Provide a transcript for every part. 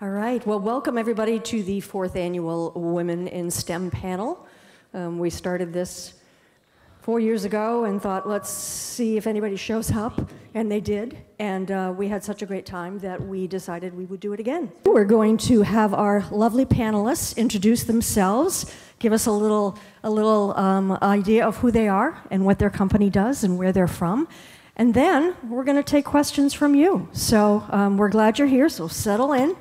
All right, well, welcome everybody to the 4th annual Women in STEM panel. We started this 4 years ago and thought, let's see if anybody shows up, and they did. And we had such a great time that we decided we would do it again. We're going to have our lovely panelists introduce themselves, give us a little idea of who they are and what their company does and where they're from. And then we're going to take questions from you. So we're glad you're here, so settle in.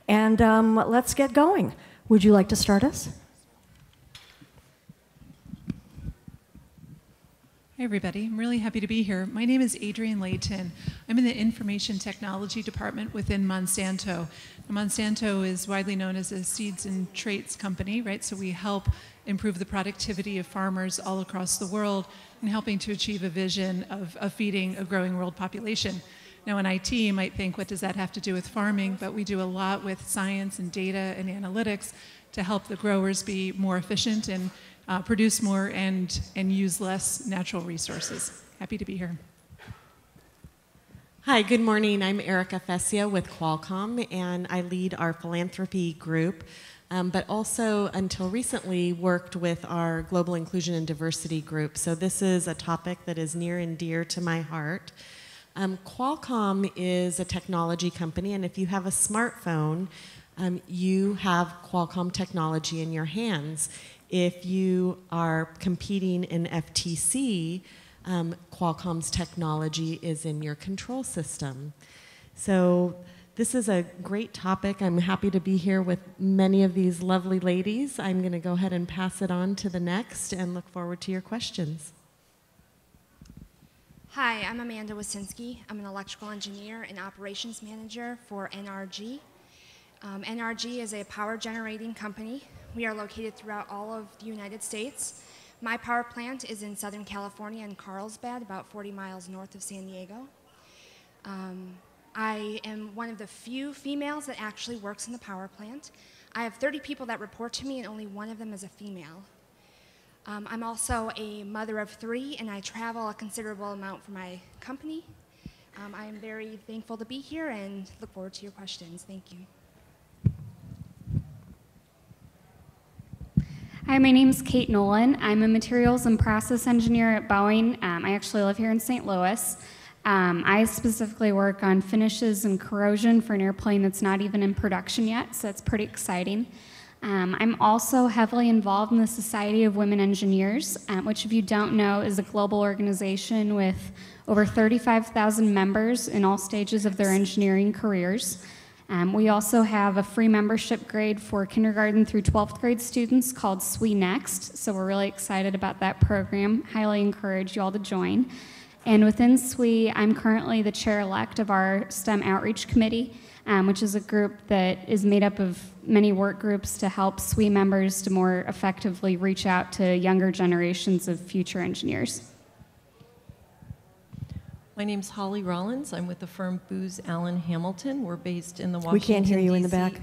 And let's get going. Would you like to start us? Hi, everybody. I'm really happy to be here. My name is Adrienne Leighton. I'm in the Information Technology Department within Monsanto. Now, Monsanto is widely known as a seeds and traits company, right? So we help improve the productivity of farmers all across the world and helping to achieve a vision of feeding a growing world population. Now, in IT, you might think, what does that have to do with farming? But we do a lot with science and data and analytics to help the growers be more efficient and produce more and use less natural resources. Happy to be here. Hi, good morning. I'm Erica Fessia with Qualcomm, and I lead our philanthropy group, but also until recently worked with our global inclusion and diversity group. So this is a topic that is near and dear to my heart. Qualcomm is a technology company, and if you have a smartphone, you have Qualcomm technology in your hands. If you are competing in FTC, Qualcomm's technology is in your control system. So this is a great topic. I'm happy to be here with many of these lovely ladies. I'm going to go ahead and pass it on to the next and look forward to your questions. Hi, I'm Amanda Wisinski. I'm an electrical engineer and operations manager for NRG. NRG is a power generating company. We are located throughout all of the United States. My power plant is in Southern California in Carlsbad, about 40 miles north of San Diego. I am one of the few females that actually works in the power plant. I have 30 people that report to me, and only one of them is a female. I'm also a mother of 3, and I travel a considerable amount for my company. I am very thankful to be here and look forward to your questions. Thank you. Hi, my name is Kate Nolan. I'm a materials and process engineer at Boeing. I actually live here in St. Louis. I specifically work on finishes and corrosion for an airplane that's not even in production yet, so that's pretty exciting. I'm also heavily involved in the Society of Women Engineers, which, if you don't know, is a global organization with over 35,000 members in all stages of their engineering careers. We also have a free membership grade for kindergarten through 12th grade students called SWE Next, so we're really excited about that program. Highly encourage you all to join. And within SWE, I'm currently the chair-elect of our STEM Outreach Committee, which is a group that is made up of many work groups to help SWE members to more effectively reach out to younger generations of future engineers. My name's Holly Rollins. I'm with the firm Booz Allen Hamilton. We're based in the Washington, We can't hear you in the DC. back.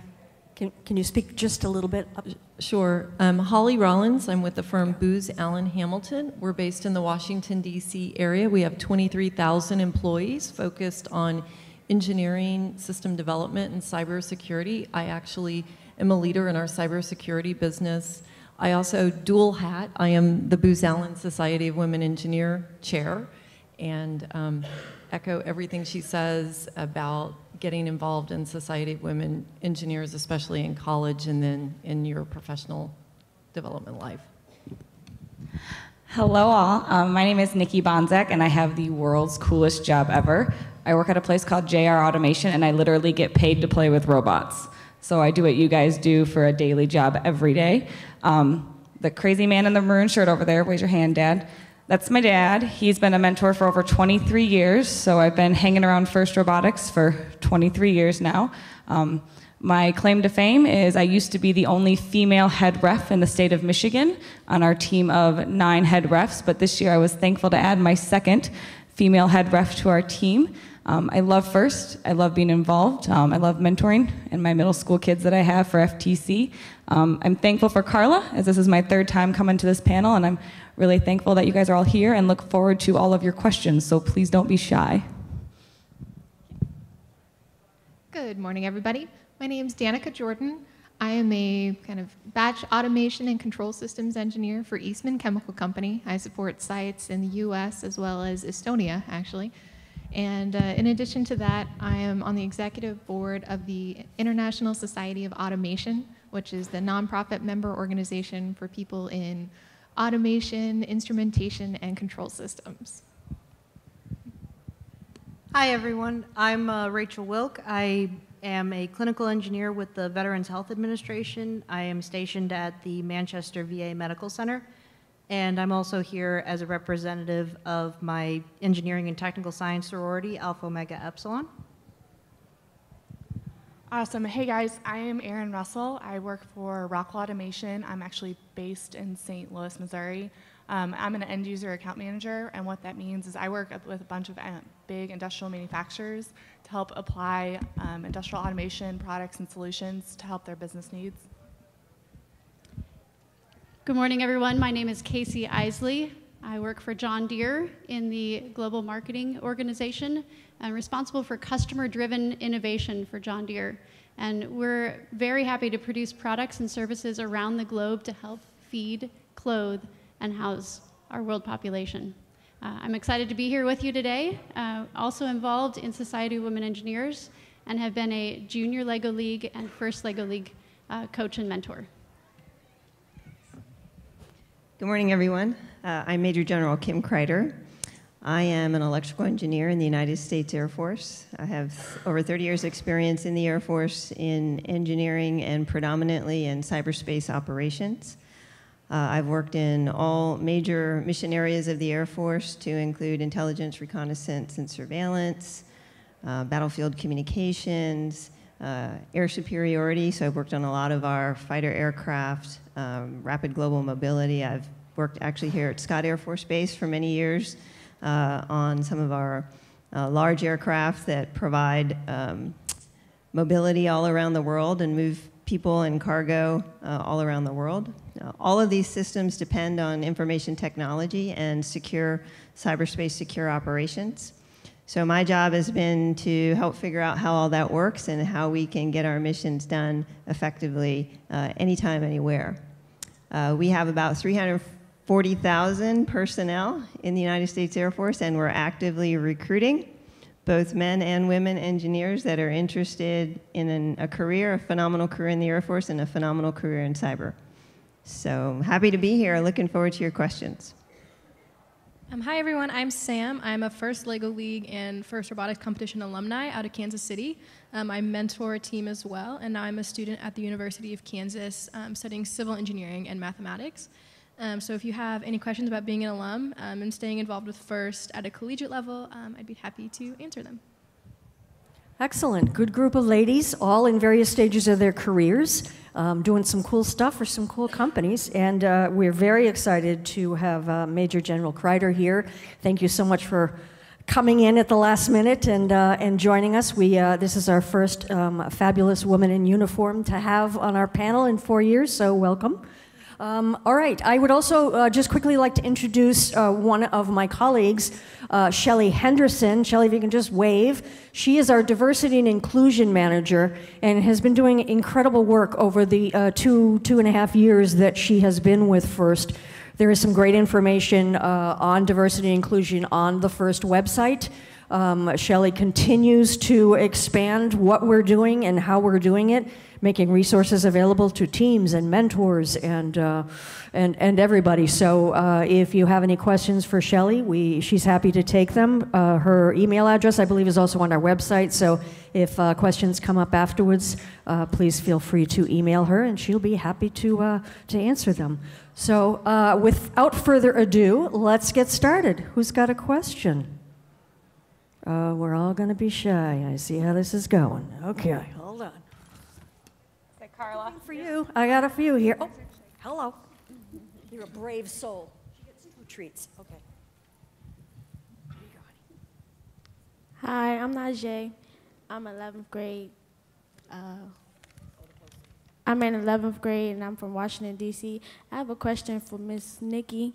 Can you speak just a little bit up? Sure. Holly Rollins. I'm with the firm Booz Allen Hamilton. We're based in the Washington, D.C. area. We have 23,000 employees focused on engineering, system development, and cybersecurity. I actually am a leader in our cybersecurity business. I also dual hat. I am the Booz Allen Society of Women Engineer chair, and echo everything she says about getting involved in Society of Women Engineers, especially in college and then in your professional development life. Hello all, my name is Nicki and I have the world's coolest job ever. I work at a place called JR Automation, and I literally get paid to play with robots. So I do what you guys do for a daily job every day. The crazy man in the maroon shirt over there, raise your hand, Dad. That's my dad. He's been a mentor for over 23 years, so I've been hanging around First Robotics for 23 years now. My claim to fame is I used to be the only female head ref in the state of Michigan on our team of 9 head refs, but this year I was thankful to add my second female head ref to our team. I love FIRST, I love being involved, I love mentoring and my middle school kids that I have for FTC. I'm thankful for Carla, as this is my 3rd time coming to this panel, and I'm really thankful that you guys are all here and look forward to all of your questions, so please don't be shy. Good morning, everybody. My name's Danaca Jordan. I am a kind of batch automation and control systems engineer for Eastman Chemical Company. I support sites in the US as well as Estonia, actually. And in addition to that, I am on the executive board of the International Society of Automation, which is the nonprofit member organization for people in automation, instrumentation, and control systems. Hi, everyone. I'm Rachel Wilk. I am a clinical engineer with the Veterans Health Administration. I am stationed at the Manchester VA Medical Center, and I'm also here as a representative of my engineering and technical science sorority, Alpha Omega Epsilon. Awesome. Hey guys, I am Erin Russell. I work for Rockwell Automation. I'm actually based in St. Louis, Missouri. I'm an end user account manager, and what that means is I work with a bunch of big industrial manufacturers to help apply industrial automation products and solutions to help their business needs. Good morning, everyone. My name is Casee Eisele. I work for John Deere in the Global Marketing Organization. I'm responsible for customer-driven innovation for John Deere. And we're very happy to produce products and services around the globe to help feed, clothe, and house our world population. I'm excited to be here with you today. Also involved in Society of Women Engineers and have been a junior LEGO League and first LEGO League coach and mentor. Good morning, everyone. I'm Major General Kim Crider. I am an electrical engineer in the United States Air Force. I have over 30 years experience in the Air Force in engineering and predominantly in cyberspace operations. I've worked in all major mission areas of the Air Force to include intelligence, reconnaissance, and surveillance, battlefield communications, air superiority. So I've worked on a lot of our fighter aircraft, rapid global mobility. I've worked actually here at Scott Air Force Base for many years on some of our large aircraft that provide mobility all around the world and move people and cargo all around the world. All of these systems depend on information technology and secure cyberspace secure operations. So my job has been to help figure out how all that works and how we can get our missions done effectively anytime, anywhere. We have about 340,000 personnel in the United States Air Force, and we're actively recruiting both men and women engineers that are interested in a career, a phenomenal career in the Air Force and a phenomenal career in cyber. So happy to be here. Looking forward to your questions. Hi, everyone. I'm Sam. I'm a first LEGO League and first robotics competition alumni out of Kansas City. I mentor a team as well, and now I'm a student at the University of Kansas studying civil engineering and mathematics. So if you have any questions about being an alum and staying involved with FIRST at a collegiate level, I'd be happy to answer them. Excellent. Good group of ladies, all in various stages of their careers, doing some cool stuff for some cool companies. And we're very excited to have Major General Crider here. Thank you so much for coming in at the last minute and joining us. This is our first fabulous woman in uniform to have on our panel in 4 years, so welcome. All right, I would also just quickly like to introduce one of my colleagues, Shelly Henderson. Shelly, if you can just wave. She is our diversity and inclusion manager and has been doing incredible work over the two and a half years that she has been with FIRST. There is some great information on diversity and inclusion on the FIRST website. Shelly continues to expand what we're doing and how we're doing it, making resources available to teams and mentors and everybody. So if you have any questions for Shelly, she's happy to take them. Her email address, I believe, is also on our website. So if questions come up afterwards, please feel free to email her, and she'll be happy to answer them. So without further ado, let's get started. Who's got a question? We're all going to be shy. I see how this is going. Okay, hold on. Carla. For you. I got a few here. Oh, hello. You're a brave soul. She gets 2 treats. Okay. Hi, I'm Najee. I'm 11th grade. I'm in 11th grade, and I'm from Washington, D.C. I have a question for Miss Nicki.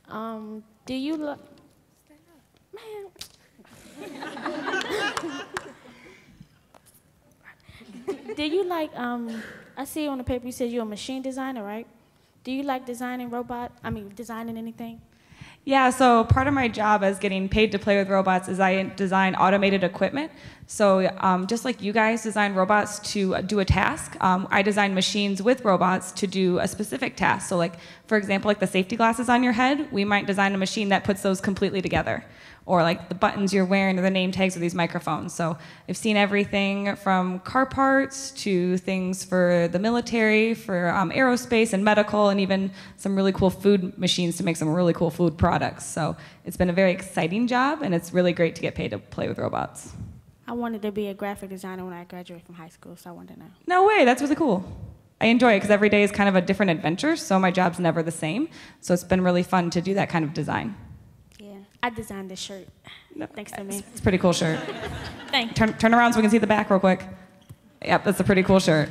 Do you look... Man. Do you like, I see on the paper you said you're a machine designer, right? Do you like designing designing anything? Yeah, so part of my job as getting paid to play with robots is I design automated equipment. So just like you guys design robots to do a task, I design machines with robots to do a specific task. So like, for example, like the safety glasses on your head, we might design a machine that puts those completely together. Or like the buttons you're wearing or the name tags of these microphones. So I've seen everything from car parts to things for the military, for aerospace and medical, and even some really cool food machines to make some really cool food products. So it's been a very exciting job, and it's really great to get paid to play with robots. I wanted to be a graphic designer when I graduated from high school, so I wanted to know. No way, that's really cool. I enjoy it because every day is kind of a different adventure, so my job's never the same. So it's been really fun to do that kind of design. I designed this shirt. Thanks to me. It's a pretty cool shirt. Thank you. Turn around so we can see the back real quick. Yep, that's a pretty cool shirt.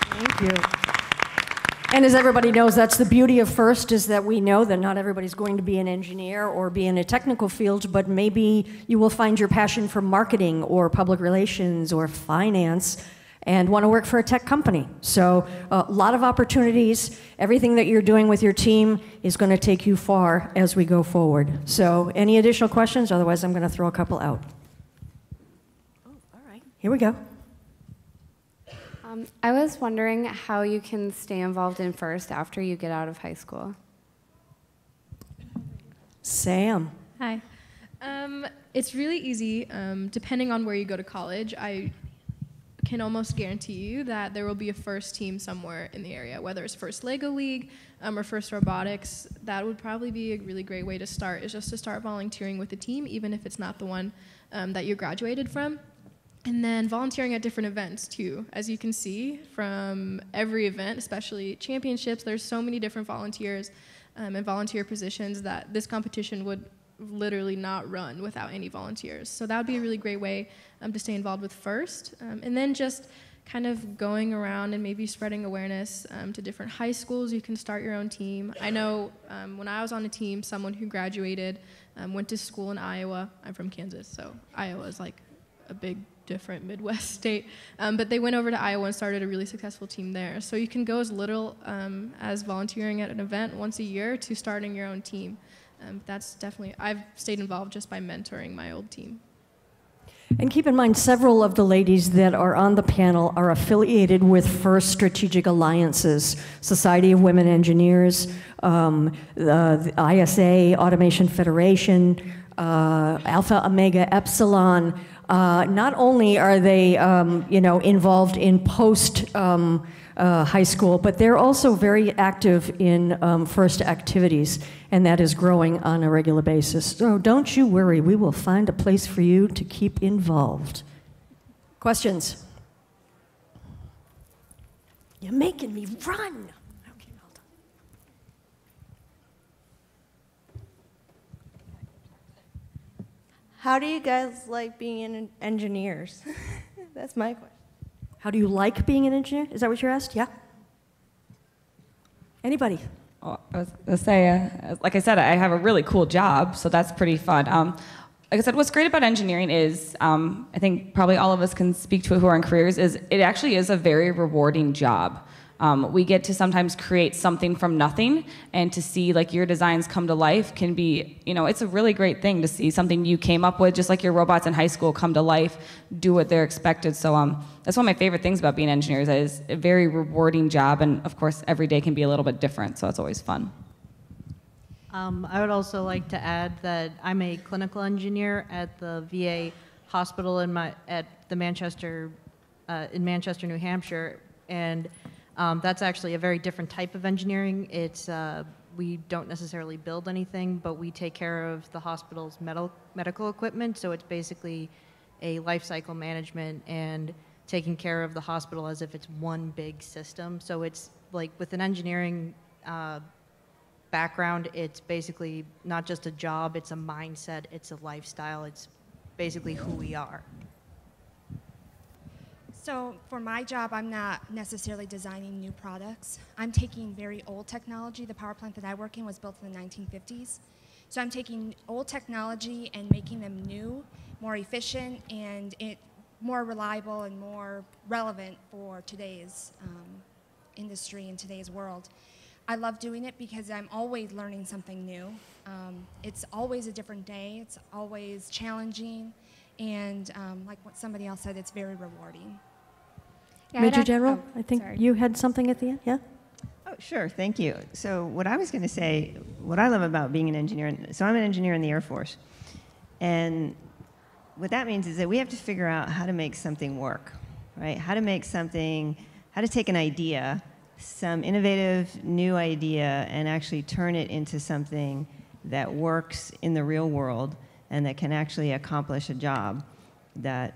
Thank you. And as everybody knows, that's the beauty of FIRST, is that we know that not everybody's going to be an engineer or be in a technical field, but maybe you will find your passion for marketing or public relations or finance and want to work for a tech company. So a lot of opportunities. Everything that you're doing with your team is going to take you far as we go forward. So any additional questions? Otherwise, I'm going to throw a couple out. Oh, all right. Here we go. I was wondering how you can stay involved in FIRST after you get out of high school. Sam. Hi. It's really easy. Depending on where you go to college, I can almost guarantee you that there will be a FIRST team somewhere in the area, whether it's FIRST Lego League or FIRST Robotics. That would probably be a really great way to start, is just to start volunteering with the team, even if it's not the one that you graduated from. And then volunteering at different events too. As you can see from every event, especially championships, there's so many different volunteers and volunteer positions that this competition would literally not run without any volunteers. So that would be a really great way to stay involved with FIRST. And then just kind of going around and maybe spreading awareness to different high schools. You can start your own team. I know when I was on a team, someone who graduated went to school in Iowa. I'm from Kansas, so Iowa is like a big, different Midwest state. But they went over to Iowa and started a really successful team there. So you can go as little as volunteering at an event once a year to starting your own team. That's definitely, I've stayed involved just by mentoring my old team. And keep in mind, several of the ladies that are on the panel are affiliated with FIRST Strategic Alliances, Society of Women Engineers, the ISA, Automation Federation, Alpha Omega Epsilon. Not only are they, involved in post high school, but they're also very active in FIRST activities, and that is growing on a regular basis. So don't you worry, we will find a place for you to keep involved. Questions? You're making me run. Okay, hold on. How do you guys like being engineers? That's my question. How do you like being an engineer? Is that what you're asked? Yeah? Anybody? Oh, I was going to say, like I said, I have a really cool job, so that's pretty fun. Like I said, what's great about engineering is, I think probably all of us can speak to it who are in careers, is it actually is a very rewarding job. We get to sometimes create something from nothing, and to see like your designs come to life can be, it's a really great thing to see something you came up with, just like your robots in high school come to life, do what they're expected. So that's one of my favorite things about being engineers. Is a very rewarding job, and of course every day can be a little bit different, so it's always fun. I would also like to add that I'm a clinical engineer at the VA hospital in Manchester, New Hampshire, and that's actually a very different type of engineering. It's we don't necessarily build anything, but we take care of the hospital's medical equipment. So it's basically a life cycle management and taking care of the hospital as if it's one big system. So it's like with an engineering background, it's basically not just a job, it's a mindset, it's a lifestyle, it's basically who we are. So for my job, I'm not necessarily designing new products. I'm taking very old technology. The power plant that I work in was built in the 1950s. So I'm taking old technology and making them new, more efficient, and more reliable and more relevant for today's industry and today's world. I love doing it because I'm always learning something new. It's always a different day. It's always challenging. And like what somebody else said, it's very rewarding. Yeah, Major General, I think you had something at the end, yeah? Oh, sure, thank you. So what I was going to say, what I love about being an engineer, so I'm an engineer in the Air Force, and what that means is that we have to figure out how to make something work, right? How to make something, how to take an idea, some innovative new idea, and actually turn it into something that works in the real world and that can actually accomplish a job that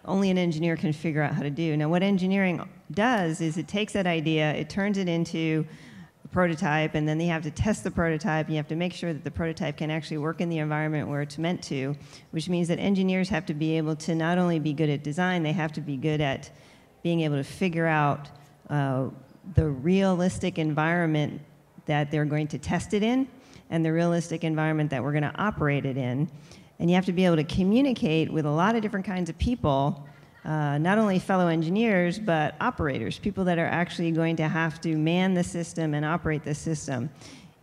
only an engineer can figure out how to do. Now, what engineering does is it takes that idea, it turns it into a prototype, and then you have to test the prototype, and you have to make sure that the prototype can actually work in the environment where it's meant to, which means that engineers have to be able to not only be good at design, they have to be good at being able to figure out the realistic environment that they're going to test it in, and the realistic environment that we're going to operate it in. And you have to be able to communicate with a lot of different kinds of people, not only fellow engineers, but operators, people that are actually going to have to man the system and operate the system.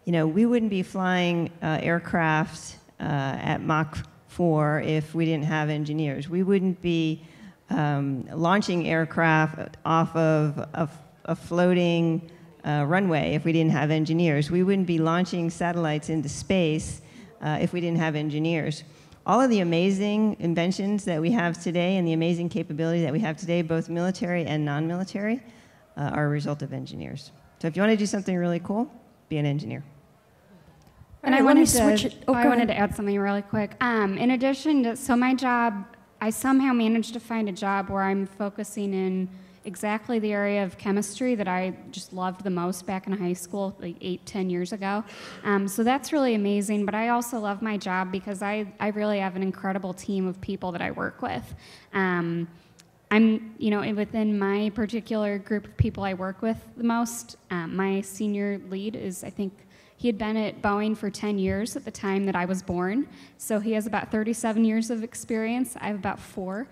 You know, we wouldn't be flying aircraft at Mach 4 if we didn't have engineers. We wouldn't be launching aircraft off of a floating runway if we didn't have engineers. We wouldn't be launching satellites into space if we didn't have engineers. All of the amazing inventions that we have today and the amazing capability that we have today, both military and non-military, are a result of engineers. So if you want to do something really cool, be an engineer. And I wanted to add something really quick. In addition to, so my job, I somehow managed to find a job where I'm focusing in exactly the area of chemistry that I just loved the most back in high school, like 8-10 years ago. So that's really amazing, but I also love my job because I really have an incredible team of people that I work with. I'm, you know, within my particular group of people I work with the most, my senior lead is, I think, he had been at Boeing for 10 years at the time that I was born, so he has about 37 years of experience. I have about 4.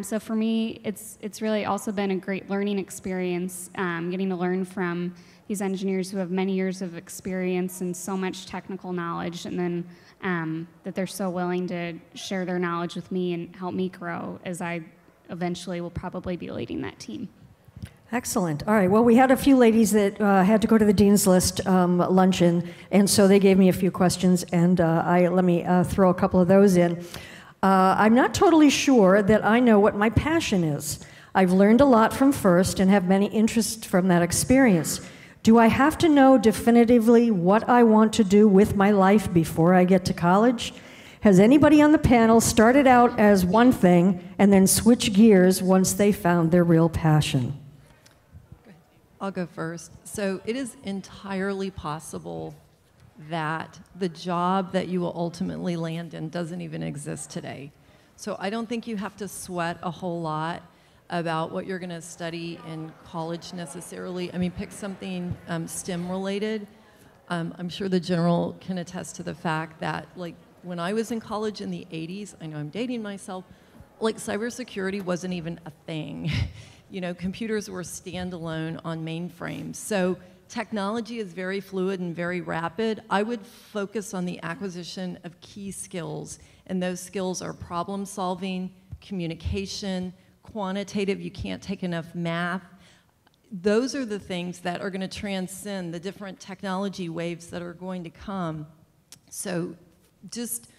So for me, it's really also been a great learning experience, getting to learn from these engineers who have many years of experience and so much technical knowledge, and then that they're so willing to share their knowledge with me and help me grow as I eventually will probably be leading that team. Excellent. All right. Well, we had a few ladies that had to go to the Dean's List luncheon, and so they gave me a few questions, and let me throw a couple of those in. I'm not totally sure that I know what my passion is. I've learned a lot from FIRST and have many interests from that experience. Do I have to know definitively what I want to do with my life before I get to college? Has anybody on the panel started out as one thing and then switched gears once they found their real passion? I'll go first. So it is entirely possible that the job that you will ultimately land in doesn't even exist today. So I don't think you have to sweat a whole lot about what you're going to study in college necessarily. I mean, pick something STEM related. I'm sure the general can attest to the fact that, like, when I was in college in the 80s, I know I'm dating myself, like, cybersecurity wasn't even a thing. You know, computers were standalone on mainframes. So technology is very fluid and very rapid. I would focus on the acquisition of key skills, and those skills are problem solving, communication, quantitative, you can't take enough math. Those are the things that are going to transcend the different technology waves that are going to come. So just,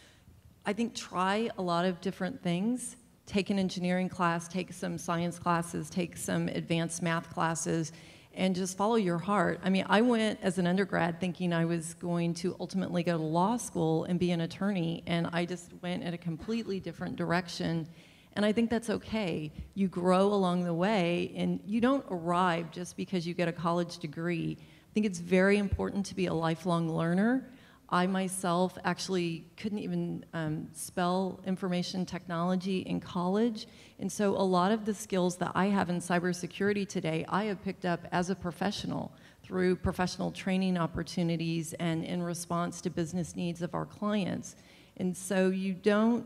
I think, try a lot of different things. Take an engineering class, take some science classes, take some advanced math classes, and just follow your heart. I mean, I went as an undergrad thinking I was going to ultimately go to law school and be an attorney, and I just went in a completely different direction. And I think that's okay. You grow along the way, and you don't arrive just because you get a college degree. I think it's very important to be a lifelong learner. I myself actually couldn't even spell information technology in college, and so a lot of the skills that I have in cybersecurity today, I have picked up as a professional through professional training opportunities and in response to business needs of our clients. And so you don't,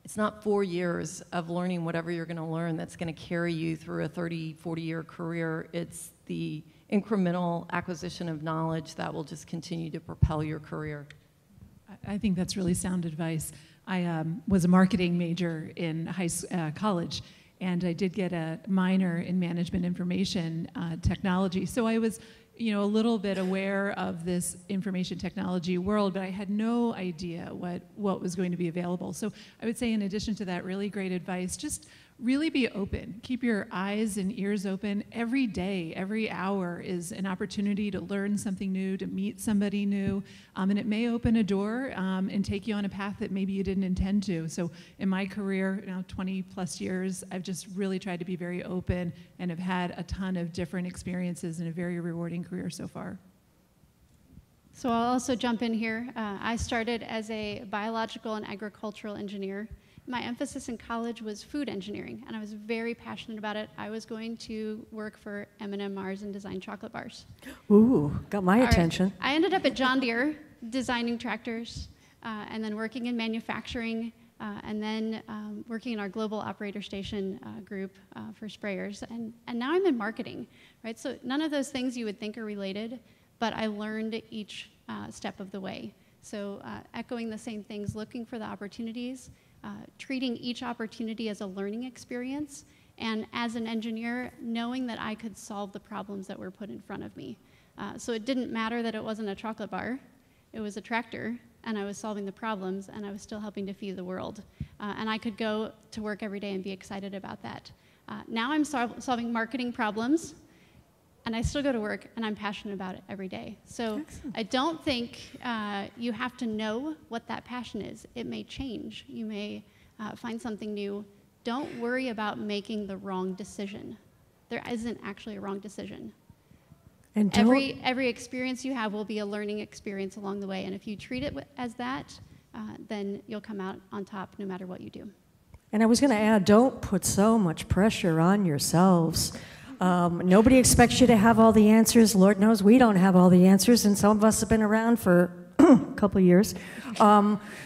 it's not 4 years of learning whatever you're going to learn that's going to carry you through a 30, 40-year career. It's the incremental acquisition of knowledge that will just continue to propel your career. I think that's really sound advice. I was a marketing major in college, and I did get a minor in management information technology. So I was, a little bit aware of this information technology world, but I had no idea what was going to be available. So I would say, in addition to that, really great advice, just really be open. Keep your eyes and ears open. Every day, every hour is an opportunity to learn something new, to meet somebody new, and it may open a door and take you on a path that maybe you didn't intend to. So in my career, 20 plus years, I've just really tried to be very open and have had a ton of different experiences and a very rewarding career so far. So I'll also jump in here. I started as a biological and agricultural engineer. My emphasis in college was food engineering, and I was very passionate about it. I was going to work for M&M Mars and design chocolate bars. Ooh, got my attention. I ended up at John Deere designing tractors, and then working in manufacturing, and then working in our global operator station group for sprayers. And now I'm in marketing, right? So none of those things you would think are related, but I learned each step of the way. So echoing the same things, looking for the opportunities, treating each opportunity as a learning experience, and as an engineer, knowing that I could solve the problems that were put in front of me. So it didn't matter that it wasn't a chocolate bar, it was a tractor, and I was solving the problems, and I was still helping to feed the world. And I could go to work every day and be excited about that. Now I'm solving marketing problems, and I still go to work, and I'm passionate about it every day. So excellent. I don't think you have to know what that passion is. It may change. You may find something new. Don't worry about making the wrong decision. There isn't actually a wrong decision. And every experience you have will be a learning experience along the way, and if you treat it as that, then you'll come out on top no matter what you do. And I was going to add, don't put so much pressure on yourselves. Nobody expects you to have all the answers. Lord knows we don't have all the answers, and some of us have been around for a couple of years.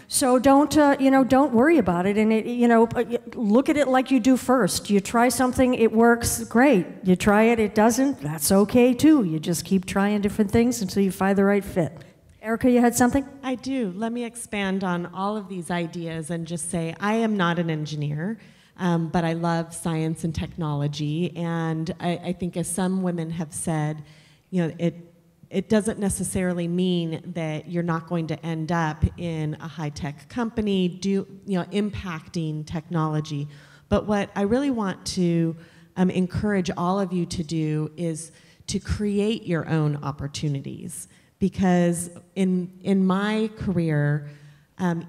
So don't worry about it, and look at it like you do first. You try something, it works, great. You try it, it doesn't, that's okay too. You just keep trying different things until you find the right fit. Erica, you had something? I do. Let me expand on all of these ideas and just say I am not an engineer. But I love science and technology, and I think, as some women have said, it doesn't necessarily mean that you're not going to end up in a high-tech company impacting technology. But what I really want to encourage all of you to do is to create your own opportunities, because in my career,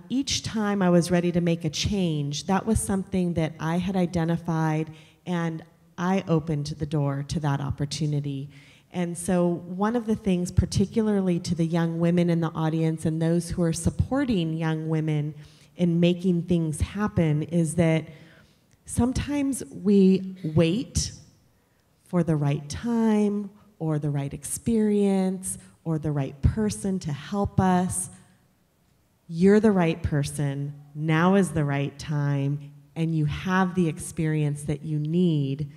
each time I was ready to make a change, that was something that I had identified, and I opened the door to that opportunity. And so one of the things, particularly to the young women in the audience and those who are supporting young women in making things happen, is that sometimes we wait for the right time or the right experience or the right person to help us. You're the right person, now is the right time, and you have the experience that you need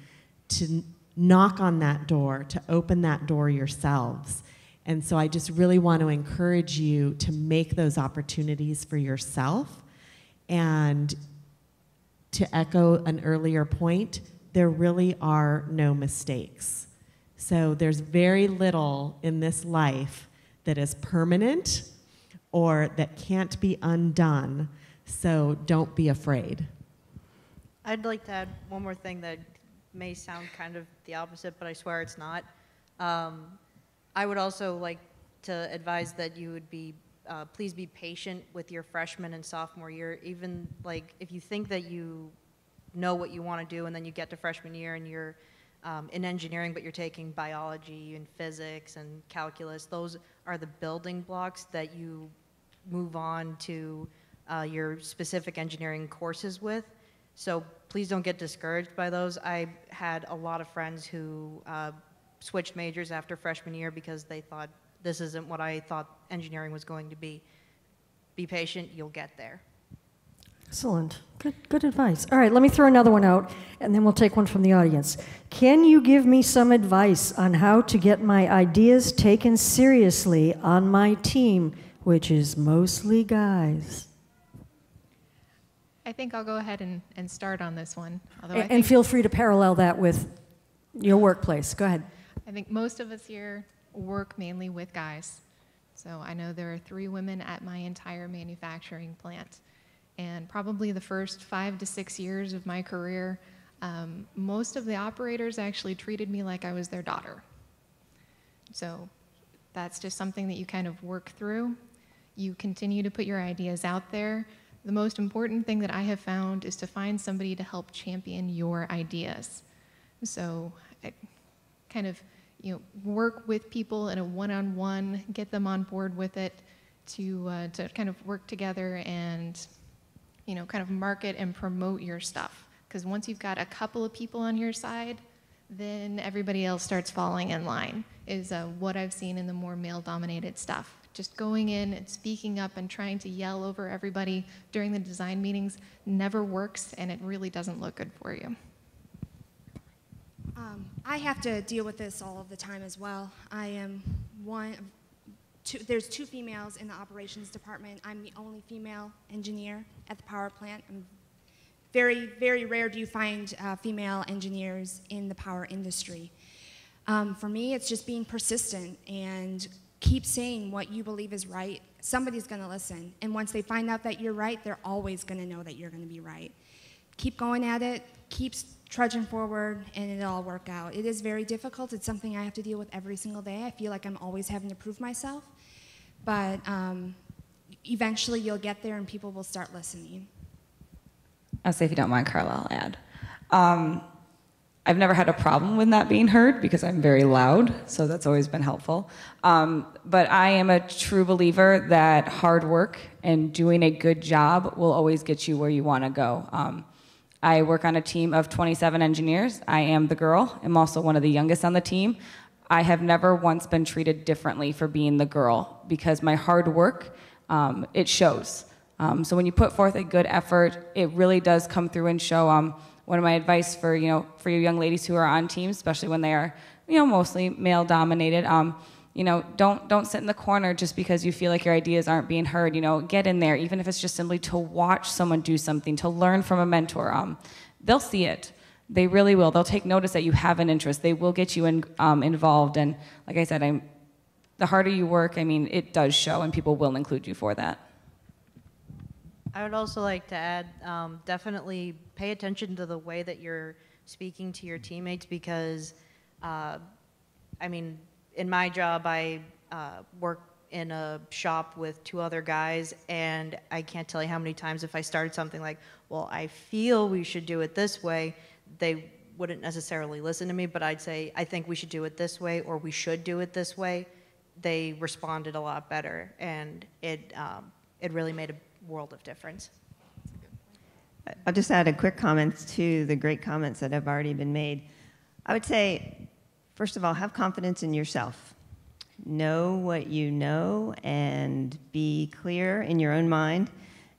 to knock on that door, to open that door yourselves. And so I just really want to encourage you to make those opportunities for yourself. And to echo an earlier point, there really are no mistakes. So there's very little in this life that is permanent or that can't be undone, so don't be afraid. I'd like to add one more thing that may sound kind of the opposite, but I swear it's not. I would also like to advise that you would be, please be patient with your freshman and sophomore year. Even like if you think that you know what you want to do and then you get to freshman year and you're in engineering, but you're taking biology and physics and calculus, those are the building blocks that you move on to your specific engineering courses with. So please don't get discouraged by those. I had a lot of friends who switched majors after freshman year because they thought, this isn't what I thought engineering was going to be. Be patient, you'll get there. Excellent. Good advice. All right, let me throw another one out, and then we'll take one from the audience. Can you give me some advice on how to get my ideas taken seriously on my team, which is mostly guys? I think I'll go ahead and start on this one. And feel free to parallel that with your workplace. Go ahead. I think most of us here work mainly with guys. So I know there are 3 women at my entire manufacturing plant. And probably the first 5 to 6 years of my career, most of the operators actually treated me like I was their daughter. So that's just something that you kind of work through. You continue to put your ideas out there. The most important thing that I have found is to find somebody to help champion your ideas. So I kind of work with people in a one-on-one, get them on board with it to kind of work together and kind of market and promote your stuff. Because once you've got a couple of people on your side, then everybody else starts falling in line, is what I've seen in the more male-dominated stuff. Just going in and speaking up and trying to yell over everybody during the design meetings never works, and it really doesn't look good for you. I have to deal with this all of the time as well. I am there's 2 females in the operations department. I'm the only female engineer at the power plant. Very, very rare do you find female engineers in the power industry. For me, it's just being persistent and keep saying what you believe is right. Somebody's going to listen. And once they find out that you're right, they're always going to know that you're going to be right. Keep going at it, keep trudging forward, and it'll all work out. It is very difficult. It's something I have to deal with every single day. I feel like I'm always having to prove myself. But eventually you'll get there and people will start listening. I'll say, if you don't mind, Carlisle, I'll add. I've never had a problem with not being heard because I'm very loud, so that's always been helpful. But I am a true believer that hard work and doing a good job will always get you where you want to go. I work on a team of 27 engineers. I am the girl. I'm also one of the youngest on the team. I have never once been treated differently for being the girl because my hard work, it shows. So when you put forth a good effort, it really does come through and show. One of my advice for your young ladies who are on teams, especially when they are mostly male dominated, don't sit in the corner just because you feel like your ideas aren't being heard. Get in there, even if it's just simply to watch someone do something, to learn from a mentor. They'll see it. They really will. They'll take notice that you have an interest. They will get you involved. And like I said, the harder you work, it does show, and people will include you for that. I would also like to add, definitely pay attention to the way that you're speaking to your teammates because, in my job, I work in a shop with 2 other guys, and I can't tell you how many times if I started something like, well, I feel we should do it this way, they wouldn't necessarily listen to me, but I'd say, I think we should do it this way, or we should do it this way. They responded a lot better, and it really made a world of difference. I'll just add a quick comment to the great comments that have already been made. I would say, first of all, have confidence in yourself. Know what you know and be clear in your own mind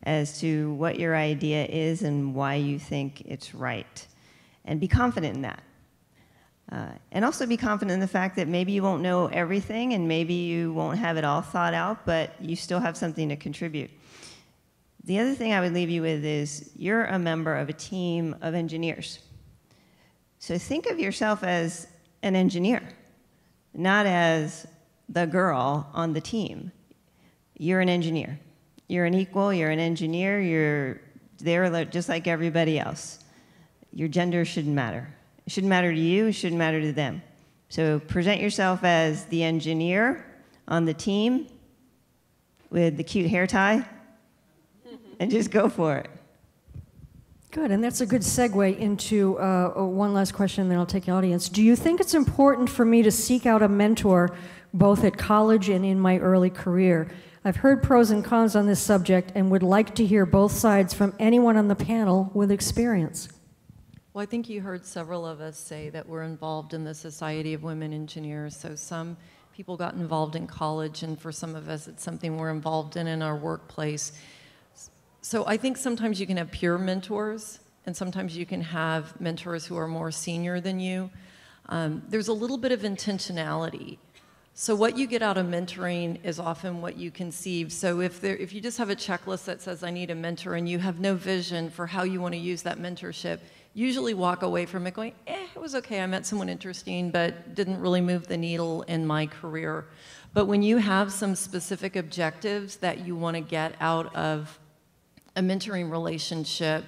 as to what your idea is and why you think it's right. And be confident in that. And also be confident in the fact that maybe you won't know everything and maybe you won't have it all thought out, but you still have something to contribute. The other thing I would leave you with is you're a member of a team of engineers. So think of yourself as an engineer, not as the girl on the team. You're an engineer. You're an equal, you're an engineer, you're there just like everybody else. Your gender shouldn't matter. It shouldn't matter to you, it shouldn't matter to them. So present yourself as the engineer on the team with the cute hair tie, and just go for it. Good, and that's a good segue into one last question, and then I'll take the audience. Do you think it's important for me to seek out a mentor both at college and in my early career? I've heard pros and cons on this subject and would like to hear both sides from anyone on the panel with experience. Well, I think you heard several of us say that we're involved in the Society of Women Engineers, so some people got involved in college, and for some of us it's something we're involved in our workplace. So I think sometimes you can have peer mentors, and sometimes you can have mentors who are more senior than you. There's a little bit of intentionality. So what you get out of mentoring is often what you conceive. So if you just have a checklist that says, I need a mentor, and you have no vision for how you want to use that mentorship, usually walk away from it going, it was okay, I met someone interesting, but didn't really move the needle in my career. But when you have some specific objectives that you want to get out of a mentoring relationship,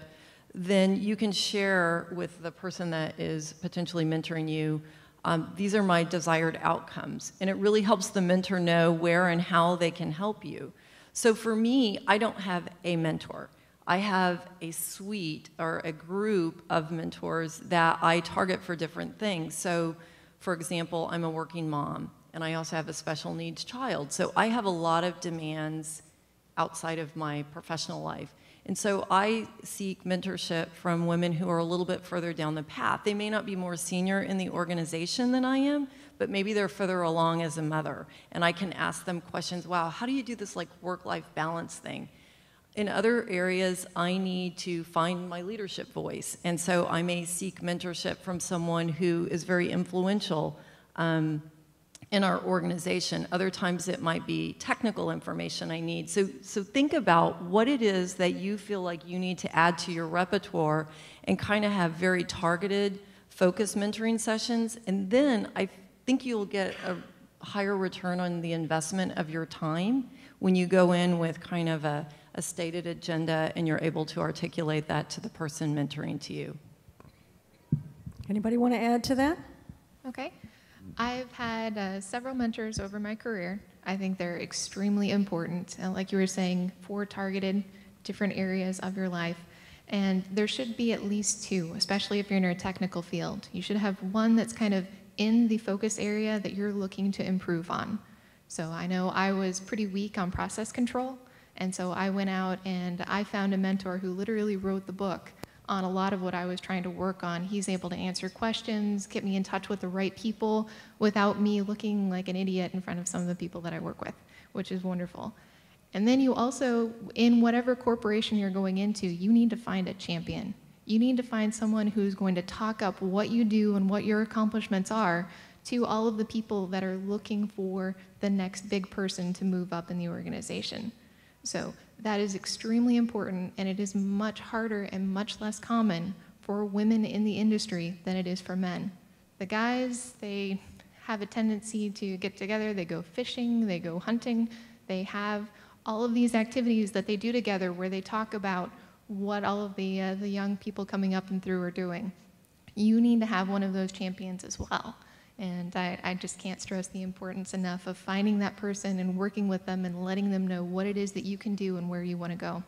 then you can share with the person that is potentially mentoring you, these are my desired outcomes. And it really helps the mentor know where and how they can help you. So for me, I don't have a mentor. I have a suite or a group of mentors that I target for different things. So for example, I'm a working mom, and I also have a special needs child. So I have a lot of demands outside of my professional life. And so I seek mentorship from women who are a little bit further down the path. They may not be more senior in the organization than I am, but maybe they're further along as a mother. And I can ask them questions, wow, how do you do this like work-life balance thing? In other areas, I need to find my leadership voice. And so I may seek mentorship from someone who is very influential in our organization. Other times it might be technical information I need. So think about what it is that you feel like you need to add to your repertoire and kind of have very targeted, focused mentoring sessions. And then I think you'll get a higher return on the investment of your time when you go in with kind of a stated agenda and you're able to articulate that to the person mentoring to you. Anybody want to add to that? Okay. I've had several mentors over my career. I think they're extremely important, like you were saying, for targeted different areas of your life. And there should be at least two, especially if you're in a technical field. You should have one that's kind of in the focus area that you're looking to improve on. So I know I was pretty weak on process control, and so I went out and I found a mentor who literally wrote the book on a lot of what I was trying to work on. He's able to answer questions, get me in touch with the right people without me looking like an idiot in front of some of the people that I work with, which is wonderful. And then you also, in whatever corporation you're going into, you need to find a champion. You need to find someone who's going to talk up what you do and what your accomplishments are to all of the people that are looking for the next big person to move up in the organization. So that is extremely important, and it is much harder and much less common for women in the industry than it is for men. The guys, they have a tendency to get together, they go fishing, they go hunting, they have all of these activities that they do together where they talk about what all of the young people coming up and through are doing. You need to have one of those champions as well. And I just can't stress the importance enough of finding that person and working with them and letting them know what it is that you can do and where you want to go.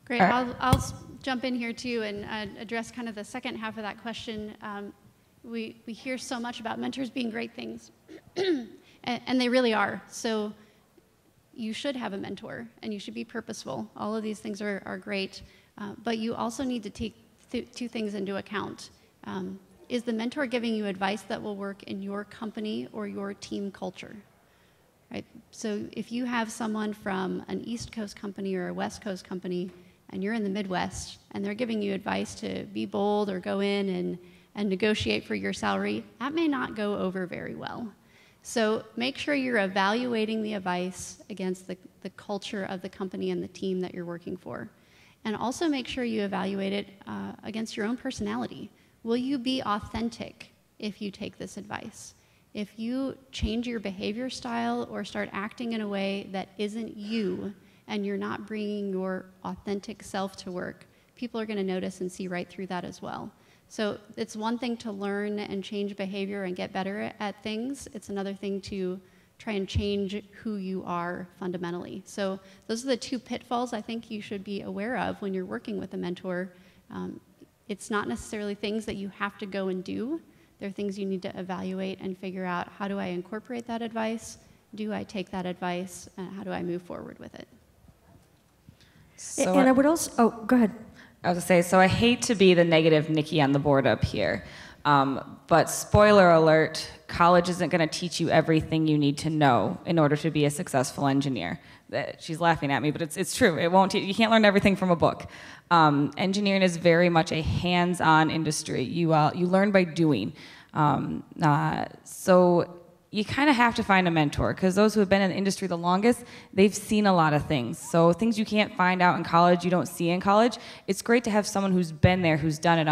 Great. I'll jump in here too and address kind of the second half of that question. We hear so much about mentors being great things, and they really are. So you should have a mentor, and you should be purposeful. All of these things are great, but you also need to take two things into account. Is the mentor giving you advice that will work in your company or your team culture? Right? So if you have someone from an East Coast company or a West Coast company, and you're in the Midwest, and they're giving you advice to be bold or go in and negotiate for your salary, that may not go over very well. So make sure you're evaluating the advice against the culture of the company and the team that you're working for. And also make sure you evaluate it against your own personality. Will you be authentic if you take this advice? If you change your behavior style or start acting in a way that isn't you, and you're not bringing your authentic self to work, people are going to notice and see right through that as well. So it's one thing to learn and change behavior and get better at things. It's another thing to try and change who you are fundamentally. So those are the two pitfalls I think you should be aware of when you're working with a mentor. It's not necessarily things that you have to go and do. They're things you need to evaluate and figure out, how do I incorporate that advice? Do I take that advice? And how do I move forward with it? So and I would also, oh, go ahead. I was gonna say, so I hate to be the negative Nicki on the board up here, but spoiler alert, college isn't gonna teach you everything you need to know in order to be a successful engineer. She's laughing at me, but it's true. It won't. You can't learn everything from a book. Engineering is very much a hands-on industry. You learn by doing. So you kind of have to find a mentor, because those who have been in the industry the longest, they've seen a lot of things. So things you can't find out in college, you don't see in college. It's great to have someone who's been there, who's done it.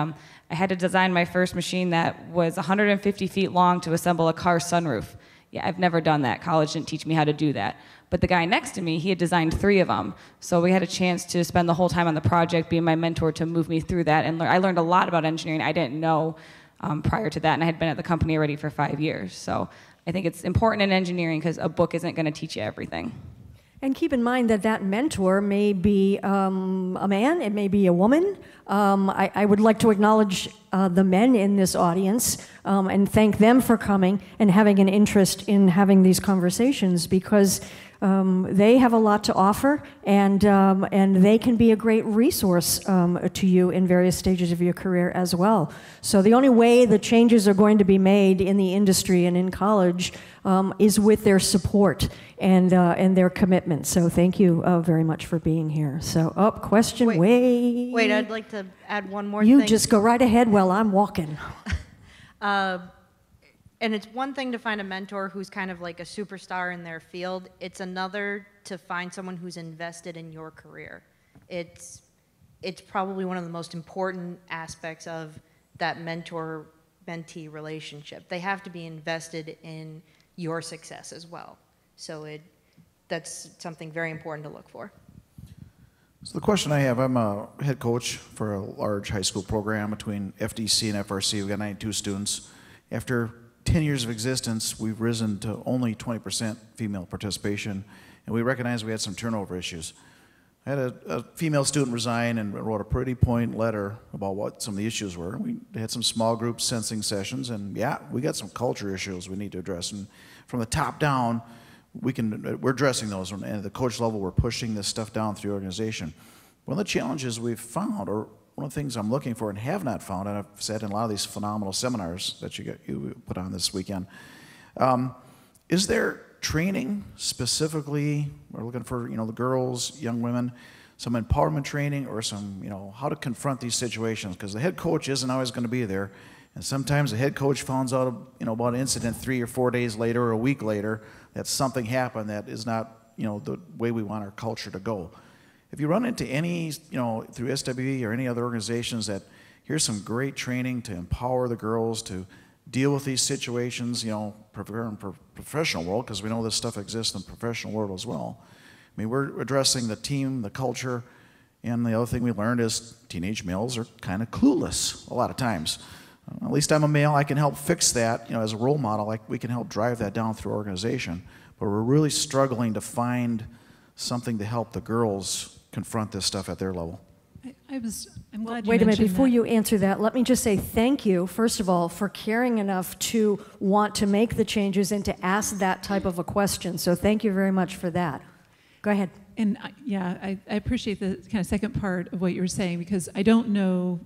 I had to design my first machine that was 150 feet long to assemble a car sunroof. Yeah, I've never done that. College didn't teach me how to do that. But the guy next to me, he had designed 3 of them. So we had a chance to spend the whole time on the project being my mentor to move me through that. And I learned a lot about engineering I didn't know prior to that. And I had been at the company already for 5 years. So I think it's important in engineering because a book isn't going to teach you everything. And keep in mind that that mentor may be a man, it may be a woman. I would like to acknowledge the men in this audience and thank them for coming and having an interest in having these conversations, because they have a lot to offer, and they can be a great resource to you in various stages of your career as well. So the only way the changes are going to be made in the industry and in college is with their support and their commitment. So thank you very much for being here. So, question, Wait, I'd like to add one more thing. You just go right ahead while I'm walking. And it's one thing to find a mentor who's kind of like a superstar in their field. It's another to find someone who's invested in your career. It's probably one of the most important aspects of that mentor-mentee relationship. They have to be invested in your success as well. So that's something very important to look for. So the question I have, I'm a head coach for a large high school program between FDC and FRC. We've got 92 students. After 10 years of existence, we've risen to only 20% female participation, and we recognize we had some turnover issues. I had a female student resign and wrote a pretty point letter about what some of the issues were. We had some small group sensing sessions, and yeah, we got some culture issues we need to address. And from the top down, we're addressing those, and at the coach level, we're pushing this stuff down through the organization. One of the challenges we've found, or one of the things I'm looking for and have not found, and I've said in a lot of these phenomenal seminars that you put on this weekend, is there training specifically? We're looking for the girls, young women, some empowerment training or some how to confront these situations, because the head coach isn't always going to be there, and sometimes the head coach finds out about an incident 3 or 4 days later or a week later that something happened that is not the way we want our culture to go. If you run into any, through SWE or any other organizations that here's some great training to empower the girls to deal with these situations, prepare them for professional world, because we know this stuff exists in the professional world as well. I mean, we're addressing the team, the culture, and the other thing we learned is teenage males are kind of clueless a lot of times. At least I'm a male, I can help fix that, as a role model, we can help drive that down through our organization. But we're really struggling to find something to help the girls confront this stuff at their level. I'm glad you Wait a minute, mentioned before that. you answer that, let me just say thank you, first of all, for caring enough to want to make the changes and to ask that type of a question. So thank you very much for that. Go ahead. And I appreciate the kind of second part of what you were saying, because I don't know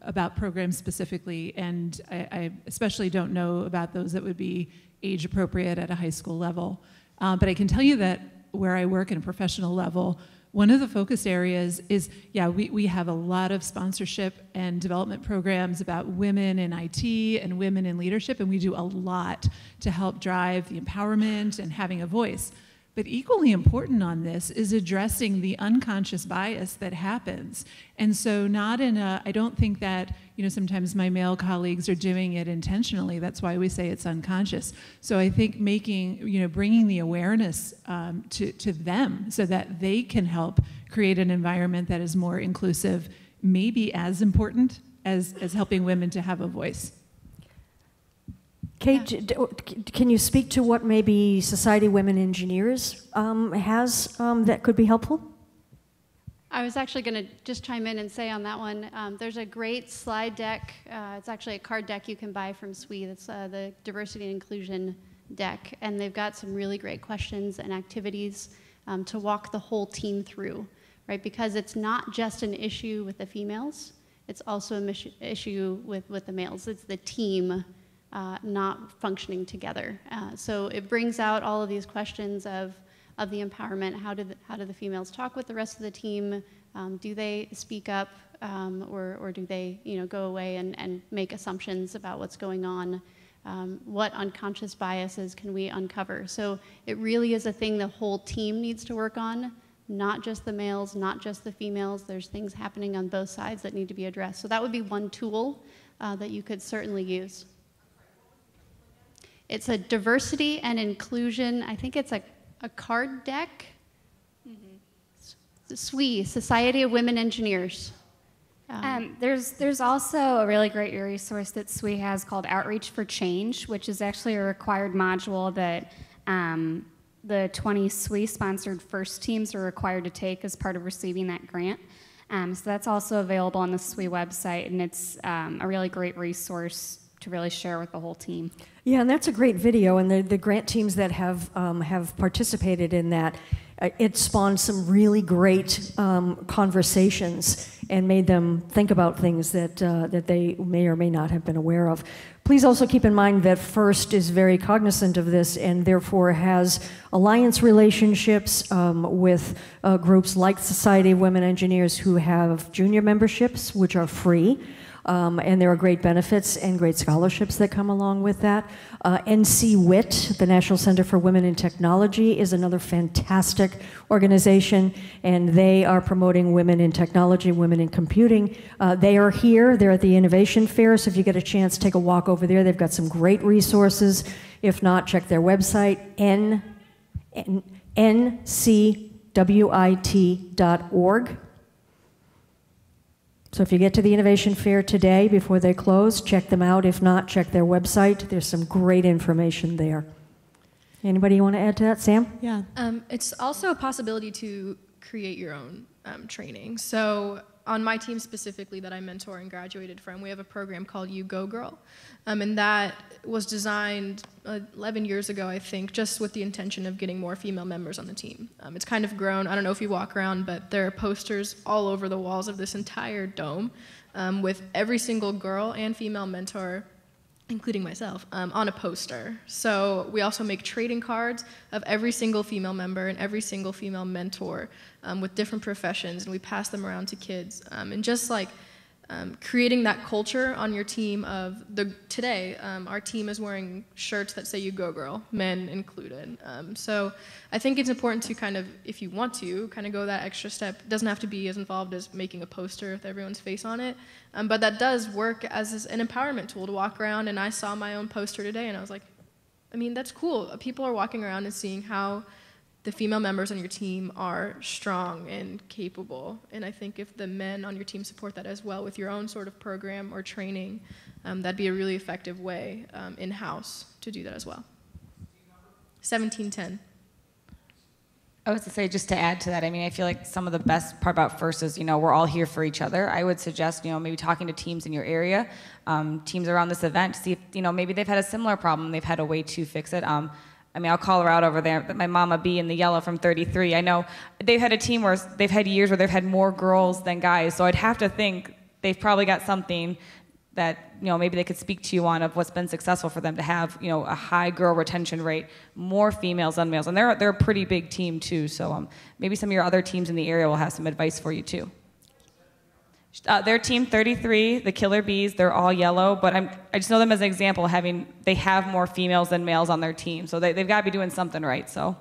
about programs specifically, and I especially don't know about those that would be age appropriate at a high school level. But I can tell you that where I work at a professional level, one of the focus areas is, we have a lot of sponsorship and development programs about women in IT and women in leadership, and we do a lot to help drive the empowerment and having a voice. But equally important on this is addressing the unconscious bias that happens. And so I don't think that, sometimes my male colleagues are doing it intentionally. That's why we say it's unconscious. So I think bringing the awareness to them so that they can help create an environment that is more inclusive may be as important as helping women to have a voice. Kate, can you speak to what maybe Society of Women Engineers has that could be helpful? I was actually going to just chime in and say on that one, there's a great slide deck. It's actually a card deck you can buy from SWE. That's the Diversity and Inclusion deck. And they've got some really great questions and activities to walk the whole team through. right? Because it's not just an issue with the females, it's also an issue with the males. It's the team not functioning together. So it brings out all of these questions of the empowerment. How do the females talk with the rest of the team? Do they speak up, or do they go away and make assumptions about what's going on? What unconscious biases can we uncover? So it really is a thing the whole team needs to work on, not just the males, not just the females. There's things happening on both sides that need to be addressed. So that would be one tool that you could certainly use. It's a diversity and inclusion, I think it's a card deck. SWE, Society of Women Engineers. There's also a really great resource that SWE has called Outreach for Change, which is actually a required module that the 20 SWE-sponsored FIRST teams are required to take as part of receiving that grant. So that's also available on the SWE website, and it's a really great resource to really share with the whole team. Yeah, and that's a great video, and the grant teams that have participated in that, it spawned some really great conversations and made them think about things that they may or may not have been aware of. Please also keep in mind that FIRST is very cognizant of this and therefore has alliance relationships with groups like Society of Women Engineers who have junior memberships, which are free. And there are great benefits and great scholarships that come along with that. NCWIT, the National Center for Women in Technology, is another fantastic organization, and they are promoting women in technology, women in computing. They are here. They're at the Innovation Fair, so if you get a chance, take a walk over there. They've got some great resources. If not, check their website, ncwit.org. So if you get to the Innovation Fair today before they close, check them out. If not, check their website. There's some great information there. Anybody want to add to that? Sam? Yeah. It's also a possibility to create your own training. So on my team specifically that I mentor and graduated from, we have a program called You Go Girl. And that was designed 11 years ago, I think, just with the intention of getting more female members on the team. It's kind of grown. I don't know if you walk around, but there are posters all over the walls of this entire dome with every single girl and female mentor, including myself, on a poster. So we also make trading cards of every single female member and every single female mentor with different professions, and we pass them around to kids. And just like creating that culture on your team of today, our team is wearing shirts that say "You Go Girl," men included. So I think it's important to kind of, if you want to, kind of go that extra step. It doesn't have to be as involved as making a poster with everyone's face on it, but that does work as an empowerment tool to walk around. And I saw my own poster today, and I was like, I mean, that's cool. People are walking around and seeing how the female members on your team are strong and capable. And I think if the men on your team support that as well with your own sort of program or training, that'd be a really effective way in-house to do that as well. 1710. I was to say, just to add to that, I mean, I feel like some of the best part about FIRST is, we're all here for each other. I would suggest, maybe talking to teams in your area, teams around this event, to see if, maybe they've had a similar problem, they've had a way to fix it. I mean, I'll call her out over there, my Mama B in the yellow from 33. I know they've had a team where they've had years where they've had more girls than guys, so I'd have to think they've probably got something that, maybe they could speak to you on of what's been successful for them to have, a high girl retention rate, more females than males. And they're a pretty big team too, so maybe some of your other teams in the area will have some advice for you too. Their team 33, the Killer Bees, they're all yellow, but I just know them as an example, they have more females than males on their team, so they've got to be doing something right. So,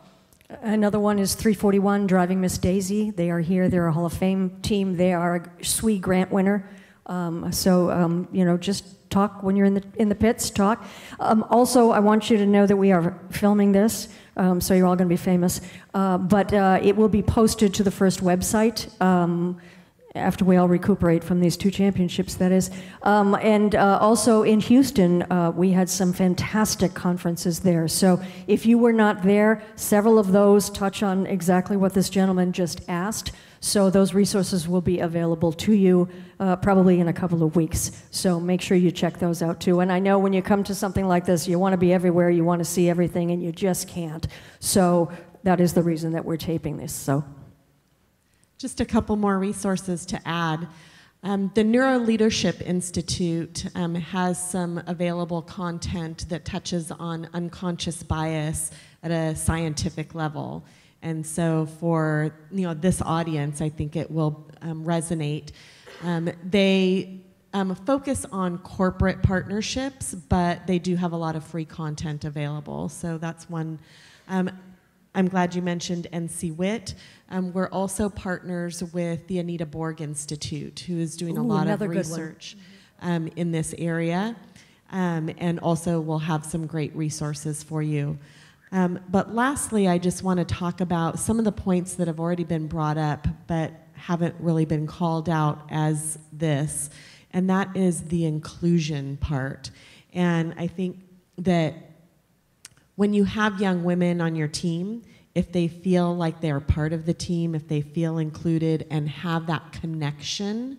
another one is 341, Driving Miss Daisy. They are here. They're a Hall of Fame team. They are a SWE grant winner. Just talk when you're in the pits. Talk. Also, I want you to know that we are filming this, so you're all going to be famous. But it will be posted to the FIRST website. After we all recuperate from these 2 championships, that is. Also in Houston, we had some fantastic conferences there. So if you were not there, several of those touch on exactly what this gentleman just asked. So those resources will be available to you probably in a couple of weeks. So make sure you check those out too. And I know when you come to something like this, you want to be everywhere, you want to see everything, and you just can't. So that is the reason that we're taping this. So. Just a couple more resources to add. The Neuro Leadership Institute has some available content that touches on unconscious bias at a scientific level. And so for this audience, I think it will resonate. They focus on corporate partnerships, but they do have a lot of free content available. So that's one. I'm glad you mentioned NC WIT. We're also partners with the Anita Borg Institute, who is doing a lot of research in this area, and also will have some great resources for you. But lastly, I just want to talk about some of the points that have already been brought up, but haven't really been called out as this, and that is the inclusion part. And I think that when you have young women on your team, if they feel like they're part of the team, if they feel included and have that connection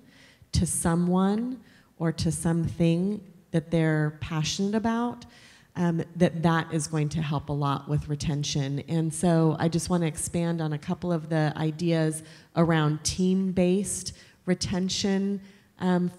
to someone or to something that they're passionate about, that is going to help a lot with retention. And so I just want to expand on a couple of the ideas around team-based retention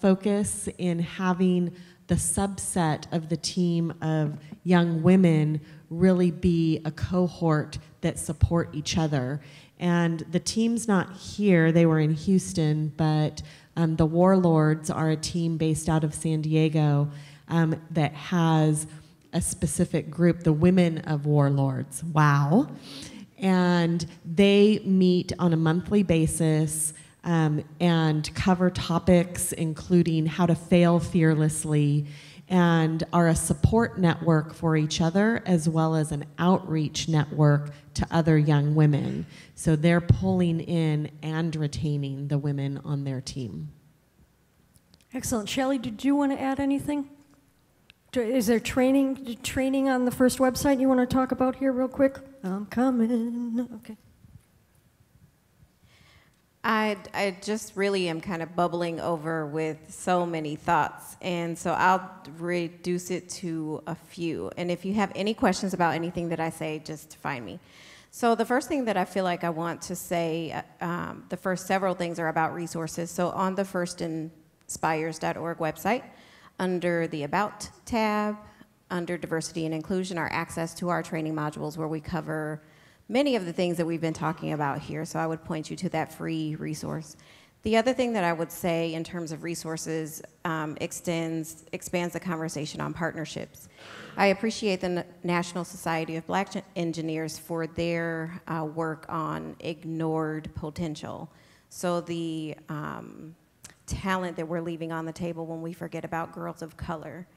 focus in having the subset of the team of young women really be a cohort that support each other. And the team's not here, they were in Houston, but the Warlords are a team based out of San Diego that has a specific group, the Women of Warlords. Wow. And they meet on a monthly basis and cover topics including how to fail fearlessly, and are a support network for each other as well as an outreach network to other young women. So they're pulling in and retaining the women on their team. Excellent. Shelley, did you want to add anything? Is there training on the first website you want to talk about here real quick? I'm coming. Okay. I just really am kind of bubbling over with so many thoughts, and so I'll reduce it to a few. And if you have any questions about anything that I say, just find me. So the first thing that I feel like I want to say, the first several things are about resources. So on the firstinspires.org website, under the About tab, under Diversity and Inclusion, are access to our training modules where we cover many of the things that we've been talking about here, so I would point you to that free resource. The other thing that I would say in terms of resources expands the conversation on partnerships. I appreciate the National Society of Black Engineers for their work on ignored potential. So the talent that we're leaving on the table when we forget about girls of color.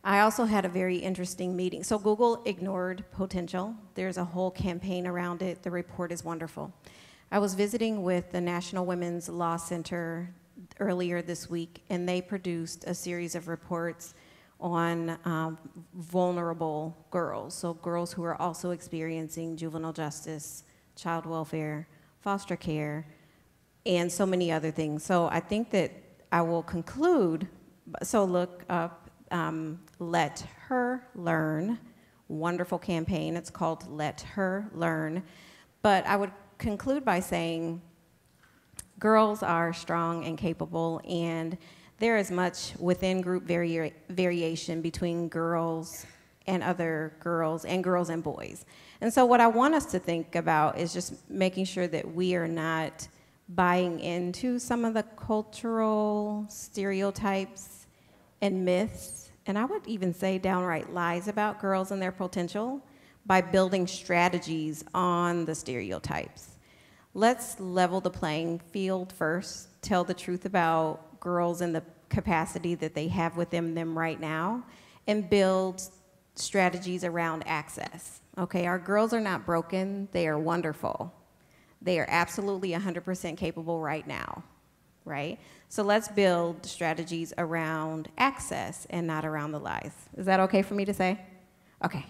I also had a very interesting meeting. So Google ignored potential. There's a whole campaign around it. The report is wonderful. I was visiting with the National Women's Law Center earlier this week, and they produced a series of reports on vulnerable girls. So girls who are also experiencing juvenile justice, child welfare, foster care, and so many other things. So I think that I will conclude, so look up Let Her Learn, wonderful campaign. It's called Let Her Learn. But I would conclude by saying girls are strong and capable, and there is much within group variation between girls and other girls and boys. And so what I want us to think about is just making sure that we are not buying into some of the cultural stereotypes and myths, and I would even say downright lies about girls and their potential, by building strategies on the stereotypes. Let's level the playing field first, tell the truth about girls and the capacity that they have within them right now, and build strategies around access. Okay, our girls are not broken, they are wonderful. They are absolutely 100% capable right now, right? So let's build strategies around access and not around the lies. Is that okay for me to say? Okay.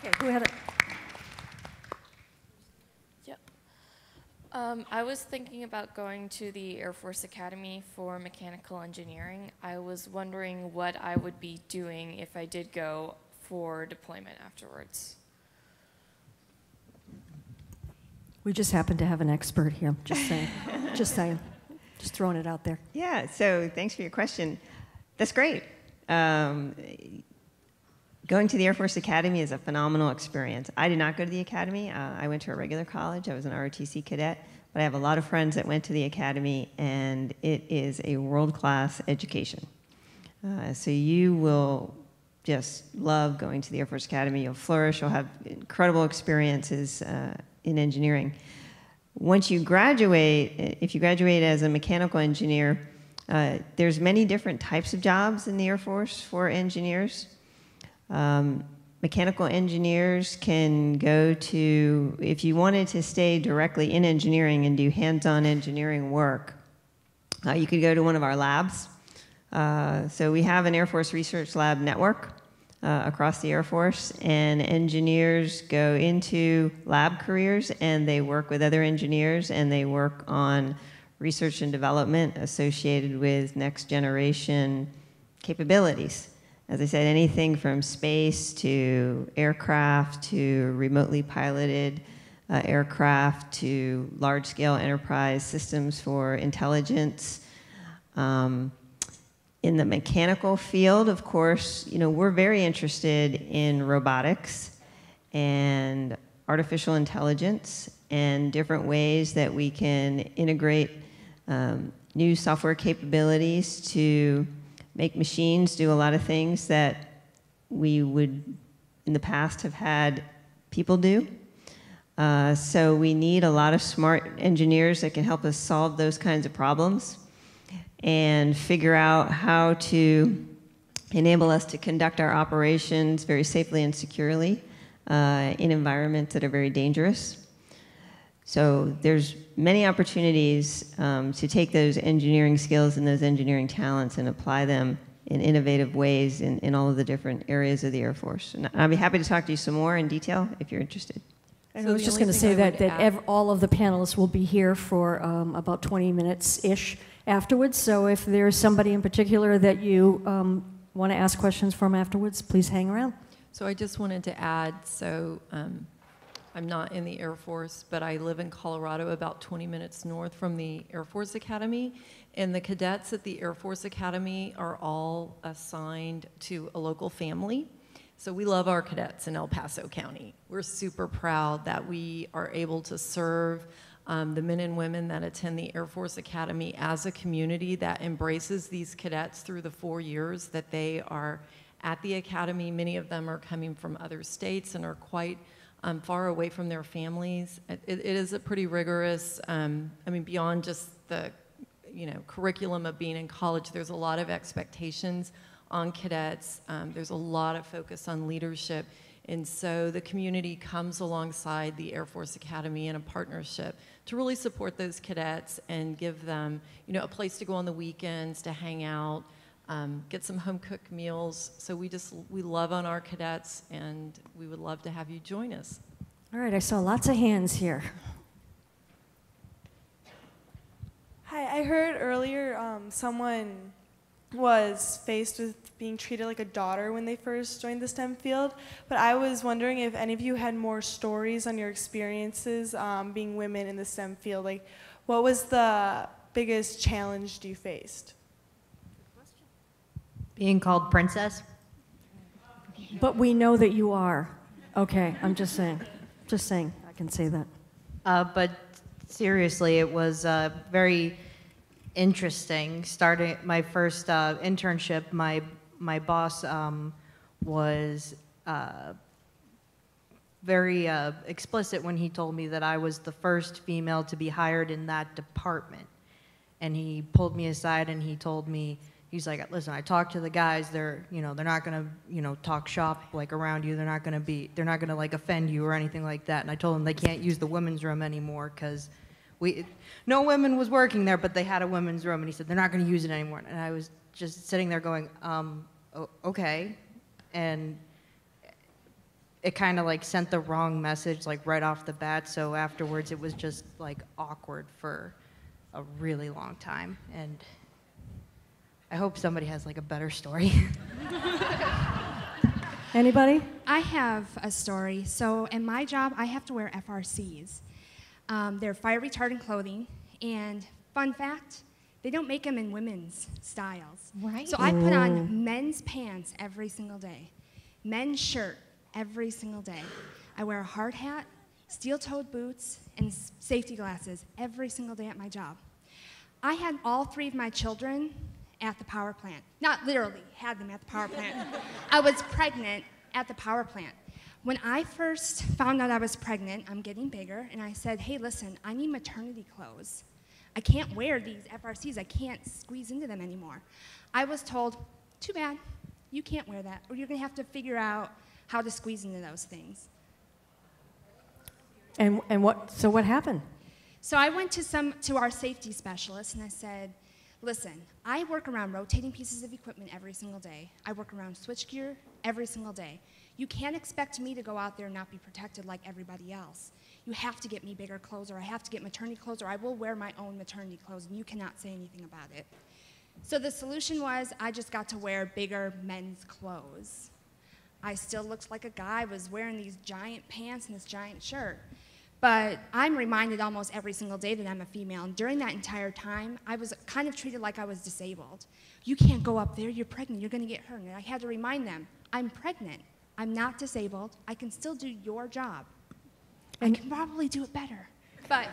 Okay, who had it? Yep. I was thinking about going to the Air Force Academy for mechanical engineering. I was wondering what I would be doing if I did go for deployment afterwards. We just happen to have an expert here, just saying. Just saying. Just throwing it out there. Yeah, so thanks for your question. That's great. Going to the Air Force Academy is a phenomenal experience. I did not go to the Academy. I went to a regular college. I was an ROTC cadet. But I have a lot of friends that went to the Academy, and it is a world-class education. So you will just love going to the Air Force Academy. You'll flourish. You'll have incredible experiences in engineering. Once you graduate, if you graduate as a mechanical engineer, there's many different types of jobs in the Air Force for engineers. Mechanical engineers can go to, if you wanted to stay directly in engineering and do hands-on engineering work, you could go to one of our labs. So we have an Air Force Research Lab network across the Air Force, and engineers go into lab careers and they work with other engineers and they work on research and development associated with next generation capabilities. As I said, anything from space to aircraft to remotely piloted aircraft to large-scale enterprise systems for intelligence. In the mechanical field, of course, we're very interested in robotics and artificial intelligence and different ways that we can integrate new software capabilities to make machines do a lot of things that we would, in the past, have had people do. So we need a lot of smart engineers that can help us solve those kinds of problems and figure out how to enable us to conduct our operations very safely and securely in environments that are very dangerous. So there's many opportunities to take those engineering skills and those engineering talents and apply them in innovative ways in all of the different areas of the Air Force. And I'll be happy to talk to you some more in detail if you're interested. And I was just going to say that all of the panelists will be here for about 20 minutes-ish afterwards. So if there's somebody in particular that you want to ask questions from afterwards, please hang around. So I just wanted to add, I'm not in the Air Force, but I live in Colorado, about 20 minutes north from the Air Force Academy. And the cadets at the Air Force Academy are all assigned to a local family. So we love our cadets in El Paso County. We're super proud that we are able to serve the men and women that attend the Air Force Academy as a community that embraces these cadets through the 4 years that they are at the Academy. Many of them are coming from other states and are quite far away from their families. It is a pretty rigorous, beyond just the curriculum of being in college, there's a lot of expectations on cadets. There's a lot of focus on leadership. And so the community comes alongside the Air Force Academy in a partnership to really support those cadets and give them, a place to go on the weekends, to hang out, get some home-cooked meals. So we love on our cadets, and we would love to have you join us. All right, I saw lots of hands here. Hi, I heard earlier someone was faced with being treated like a daughter when they first joined the STEM field, but I was wondering if any of you had more stories on your experiences being women in the STEM field. Like, what was the biggest challenge you faced? Being called princess. But we know that you are. Okay, I'm just saying. Just saying, I can say that. But seriously, it was very interesting. Starting my first internship, my boss was very explicit when he told me that I was the first female to be hired in that department. And he pulled me aside and he told me, he's like, listen, I talked to the guys, they're not gonna, talk shop like around you, they're not gonna like offend you or anything like that. And I told them they can't use the women's room anymore because no women was working there, but they had a women's room, and he said they're not going to use it anymore. And I was just sitting there going, okay, and it kind of like sent the wrong message like right off the bat. So afterwards, it was just like awkward for a really long time, and I hope somebody has like a better story. Anybody? I have a story. So in my job, I have to wear FRCs. They're fire retardant clothing, and fun fact, they don't make them in women's styles. Right. So I put on men's pants every single day, men's shirt every single day. I wear a hard hat, steel-toed boots, and safety glasses every single day at my job. I had all 3 of my children at the power plant. Not literally had them at the power plant. I was pregnant at the power plant. When I first found out I was pregnant, I'm getting bigger, and I said, hey, listen, I need maternity clothes. I can't wear these FRCs. I can't squeeze into them anymore. I was told, too bad, you can't wear that, or you're going to have to figure out how to squeeze into those things. And what happened? So I went to our safety specialist, and I said, listen, I work around rotating pieces of equipment every single day. I work around switchgear every single day. You can't expect me to go out there and not be protected like everybody else. You have to get me bigger clothes, or I have to get maternity clothes, or I will wear my own maternity clothes, and you cannot say anything about it. So the solution was I just got to wear bigger men's clothes. I still looked like a guy, was wearing these giant pants and this giant shirt. But I'm reminded almost every single day that I'm a female, and during that entire time, I was kind of treated like I was disabled. You can't go up there, you're pregnant, you're gonna get hurt. And I had to remind them, I'm pregnant, I'm not disabled, I can still do your job. I can probably do it better, but.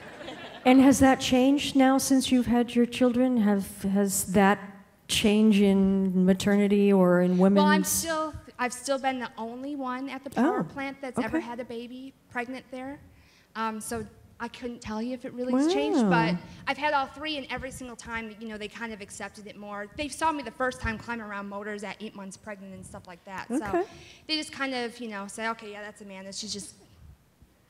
And has that changed now since you've had your children? Has that change in maternity or in women's? Well, I've still been the only one at the power plant that's ever had a baby pregnant there. So I couldn't tell you if it really has changed, but I've had all 3, and every single time, they kind of accepted it more. They saw me the first time climbing around motors at 8 months pregnant and stuff like that. So they just kind of, say, okay, yeah, that's Amanda. She's just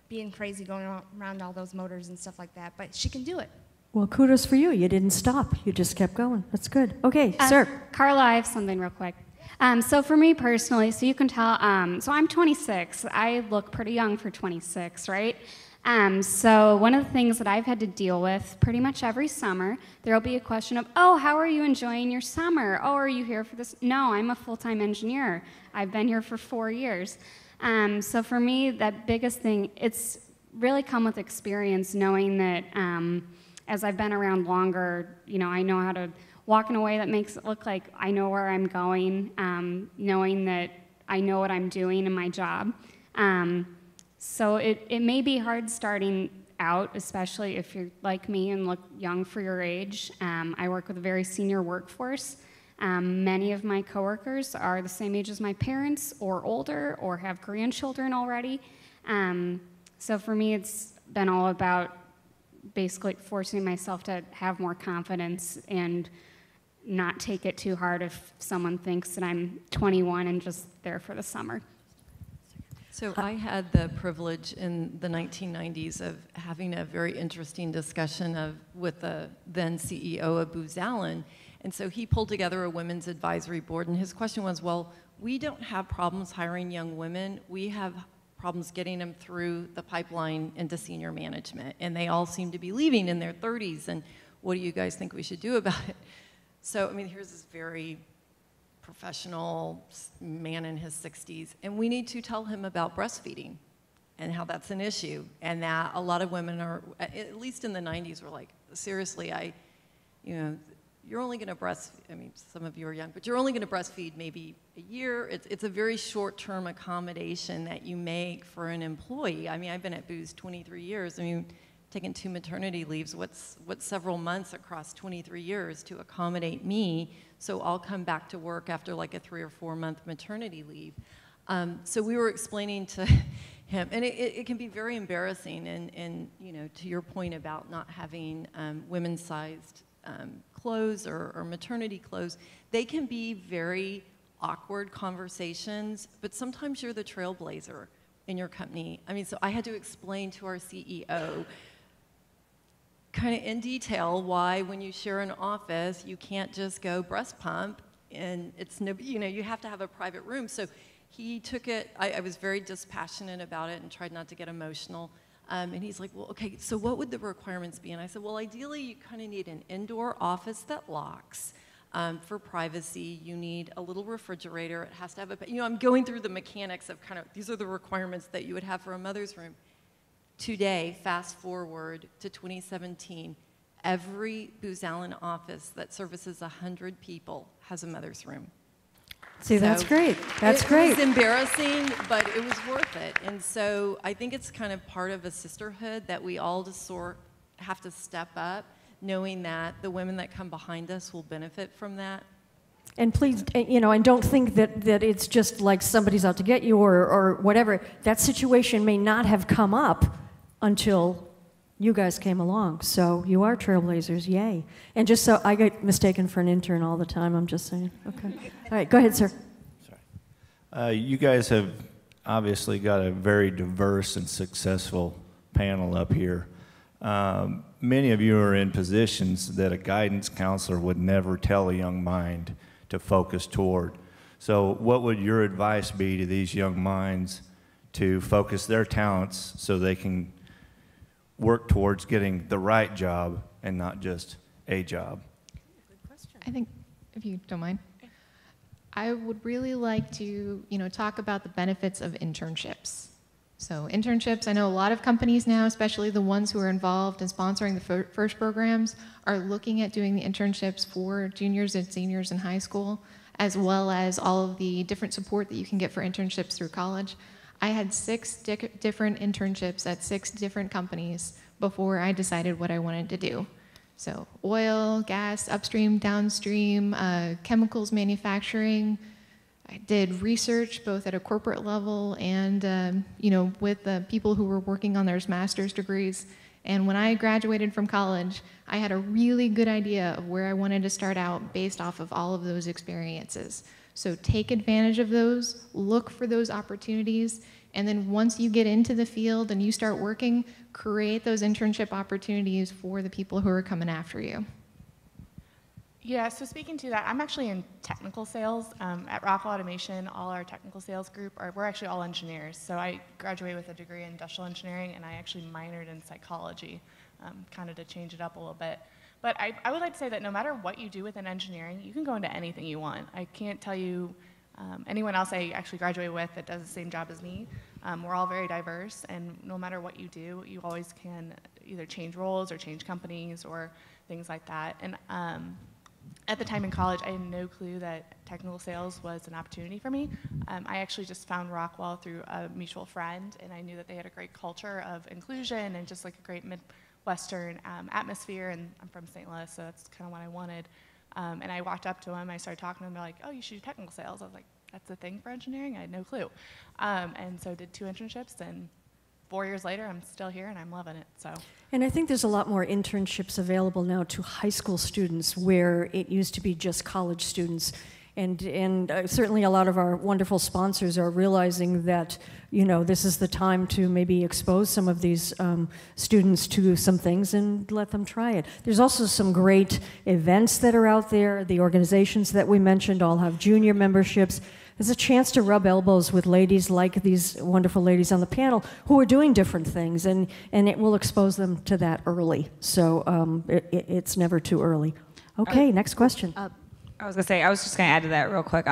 being crazy going around all those motors and stuff like that, but she can do it. Well, kudos for you. You didn't stop. You just kept going. That's good. Okay, sir. Carlisle, I have something real quick. So for me personally, so you can tell, so I'm 26. I look pretty young for 26, right? So one of the things that I've had to deal with pretty much every summer, there'll be a question of, oh, how are you enjoying your summer? Oh, are you here for this? No, I'm a full-time engineer. I've been here for 4 years. So for me, that biggest thing, it's really come with experience, knowing that as I've been around longer, I know how to walk in a way that makes it look like I know where I'm going, knowing that I know what I'm doing in my job. So it may be hard starting out, especially if you're like me and look young for your age. I work with a very senior workforce. Many of my coworkers are the same age as my parents or older or have grandchildren already. So for me, it's been all about basically forcing myself to have more confidence and not take it too hard if someone thinks that I'm 21 and just there for the summer. So I had the privilege in the 1990s of having a very interesting discussion with the then CEO of Booz Allen. And so he pulled together a women's advisory board, and his question was, well, we don't have problems hiring young women. We have problems getting them through the pipeline into senior management, and they all seem to be leaving in their 30s, and what do you guys think we should do about it? So, here's this very professional man in his 60s, and we need to tell him about breastfeeding and how that's an issue, and that a lot of women are, at least in the 90s, were like, seriously, you're only going to breastfeed, some of you are young, but you're only going to breastfeed maybe a year. It's a very short-term accommodation that you make for an employee. I've been at Booz 23 years. Taken 2 maternity leaves. What's several months across 23 years to accommodate me, so I'll come back to work after like a 3 or 4 month maternity leave. So we were explaining to him, and it can be very embarrassing, and to your point about not having women's-sized clothes or maternity clothes, they can be very awkward conversations, but sometimes you're the trailblazer in your company. So I had to explain to our CEO kind of in detail why when you share an office, you can't just go breast pump, and it's no, you have to have a private room. So he took it, I was very dispassionate about it and tried not to get emotional. And he's like, well, okay, so what would the requirements be? And I said, well, ideally, you kind of need an indoor office that locks. For privacy, you need a little refrigerator. It has to have I'm going through the mechanics of these are the requirements that you would have for a mother's room. Today, fast forward to 2017, every Booz Allen office that services 100 people has a mother's room. See, that's great. That's It great. was embarrassing, but it was worth it. And so I think it's kind of part of a sisterhood that we all just have to step up, knowing that the women that come behind us will benefit from that. And please, and don't think that it's just like somebody's out to get you or whatever. That situation may not have come up until you guys came along. So you are trailblazers, yay. And just so I get mistaken for an intern all the time, I'm just saying. Okay. All right, go ahead, sir. You guys have obviously got a very diverse and successful panel up here. Many of you are in positions that a guidance counselor would never tell a young mind to focus toward. So what would your advice be to these young minds to focus their talents so they can work towards getting the right job and not just a job? I think, if you don't mind, I would really like to, talk about the benefits of internships. So internships, I know a lot of companies now, especially the ones who are involved in sponsoring the FIRST programs, are looking at doing the internships for juniors and seniors in high school, as well as all of the different support that you can get for internships through college. I had 6 different internships at 6 different companies before I decided what I wanted to do. So oil, gas, upstream, downstream, chemicals manufacturing. I did research both at a corporate level and with the people who were working on their master's degrees. And when I graduated from college, I had a really good idea of where I wanted to start out based off of all of those experiences. So take advantage of those, look for those opportunities, and then once you get into the field and you start working, create those internship opportunities for the people who are coming after you. Yeah, so speaking to that, I'm actually in technical sales. At Rockwell Automation, all our technical sales group, we're actually all engineers. So I graduated with a degree in industrial engineering, and I actually minored in psychology, kind of to change it up a little bit. But I would like to say that no matter what you do within engineering, you can go into anything you want. I can't tell you anyone else I actually graduated with that does the same job as me. We're all very diverse, and no matter what you do, you always can either change roles or change companies or things like that. And at the time in college, I had no clue that technical sales was an opportunity for me. I actually just found Rockwell through a mutual friend, and I knew that they had a great culture of inclusion and just like a great Midwestern atmosphere, and I'm from St. Louis, so that's kind of what I wanted. And I walked up to them, I started talking to them, they're like, oh, you should do technical sales. I was like, that's a thing for engineering? I had no clue. And so did 2 internships, and 4 years later, I'm still here, and I'm loving it. So. And I think there's a lot more internships available now to high school students where it used to be just college students. And certainly a lot of our wonderful sponsors are realizing that, this is the time to maybe expose some of these students to some things and let them try it. There's also some great events that are out there. The organizations that we mentioned all have junior memberships. There's a chance to rub elbows with ladies like these wonderful ladies on the panel who are doing different things, and it will expose them to that early. So it's never too early. Okay, next question. I was just gonna add to that real quick.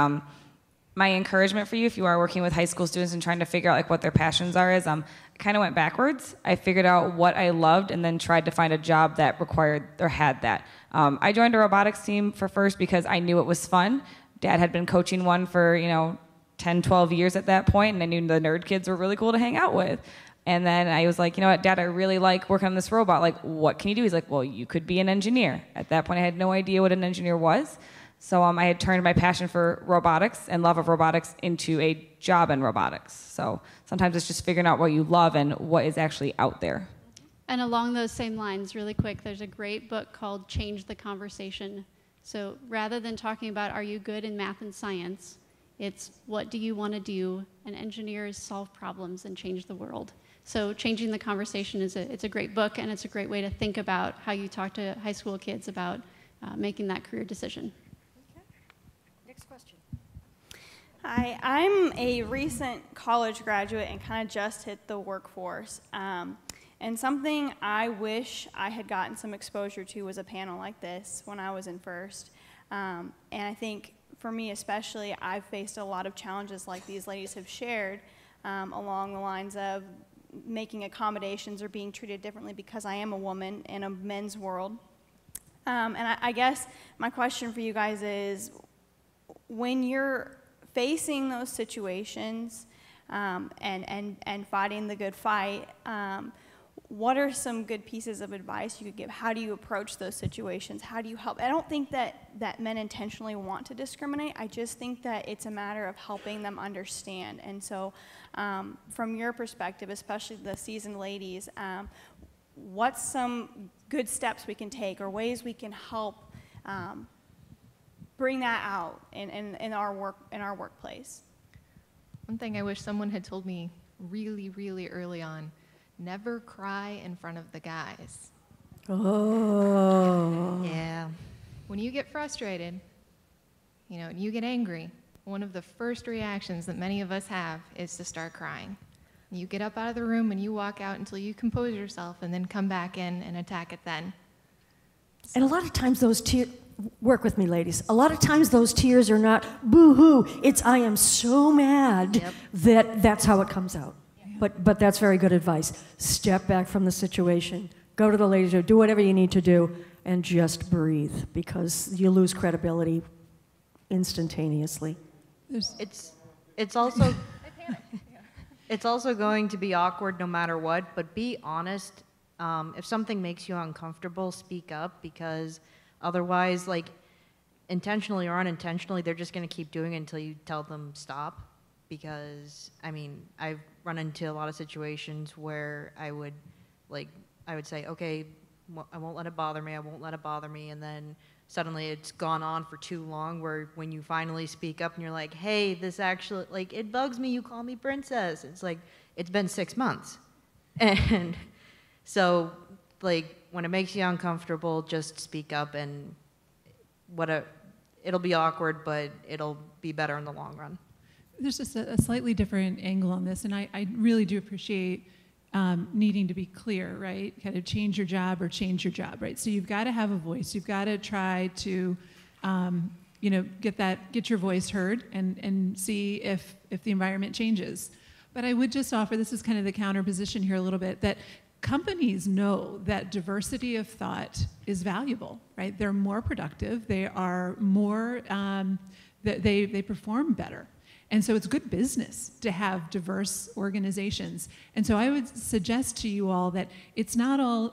My encouragement for you, if you are working with high school students and trying to figure out what their passions are, is I kind of went backwards. I figured out what I loved and then tried to find a job that required or had that. I joined a robotics team for FIRST because I knew it was fun. Dad had been coaching one for 10, 12 years at that point, and I knew the nerd kids were really cool to hang out with. And then I was like, you know what, Dad, I really like working on this robot. Like, what can you do? He's like, well, you could be an engineer. At that point, I had no idea what an engineer was. So I had turned my passion for robotics and love of robotics into a job in robotics. So sometimes it's just figuring out what you love and what is actually out there. And along those same lines, really quick, there's a great book called Change the Conversation. So rather than talking about are you good in math and science, it's what do you want to do, and engineers solve problems and change the world. So changing the conversation it's a great book, and it's a great way to think about how you talk to high school kids about making that career decision. Next question. Hi, I'm a recent college graduate and kind of just hit the workforce. And something I wish I had gotten some exposure to was a panel like this when I was in FIRST. And I think for me especially, I've faced a lot of challenges like these ladies have shared along the lines of making accommodations or being treated differently because I am a woman in a men's world. And I guess my question for you guys is, when you're facing those situations and fighting the good fight, what are some good pieces of advice you could give? How do you approach those situations? How do you help? I don't think that men intentionally want to discriminate. I just think that it's a matter of helping them understand. And so from your perspective, especially the seasoned ladies, what's some good steps we can take or ways we can help bring that out in our workplace? One thing I wish someone had told me really, really early on: never cry in front of the guys. Oh. Yeah. When you get frustrated, and you get angry, one of the first reactions that many of us have is to start crying. You get up out of the room and you walk out until you compose yourself and then come back in and attack it then. And a lot of times those tears, work with me, ladies, a lot of times those tears are not boo-hoo, it's I am so mad that's how it comes out. But that's very good advice. Step back from the situation, go to the ladies, do whatever you need to do, and just breathe, because you lose credibility instantaneously. It's also it's also going to be awkward no matter what, but be honest. If something makes you uncomfortable, speak up, because otherwise, like, intentionally or unintentionally, they're just going to keep doing it until you tell them stop. Because, I mean, I've run into a lot of situations where I would say, okay, I won't let it bother me, I won't let it bother me, and then suddenly it's gone on for too long, where when you finally speak up and you're like, hey, this actually, like, it bugs me, you call me princess. It's like, it's been 6 months. And so, like, when it makes you uncomfortable, just speak up, and it'll be awkward, but it'll be better in the long run. There's just a slightly different angle on this, and I really do appreciate needing to be clear, right? Kind of change your job or change your job, right? So you've got to have a voice. You've got to try to, get your voice heard and see if the environment changes. But I would just offer, this is kind of the counter position here a little bit, that companies know that diversity of thought is valuable, right? They're more productive. They are more, they perform better. And so it's good business to have diverse organizations. And so I would suggest to you all that it's not all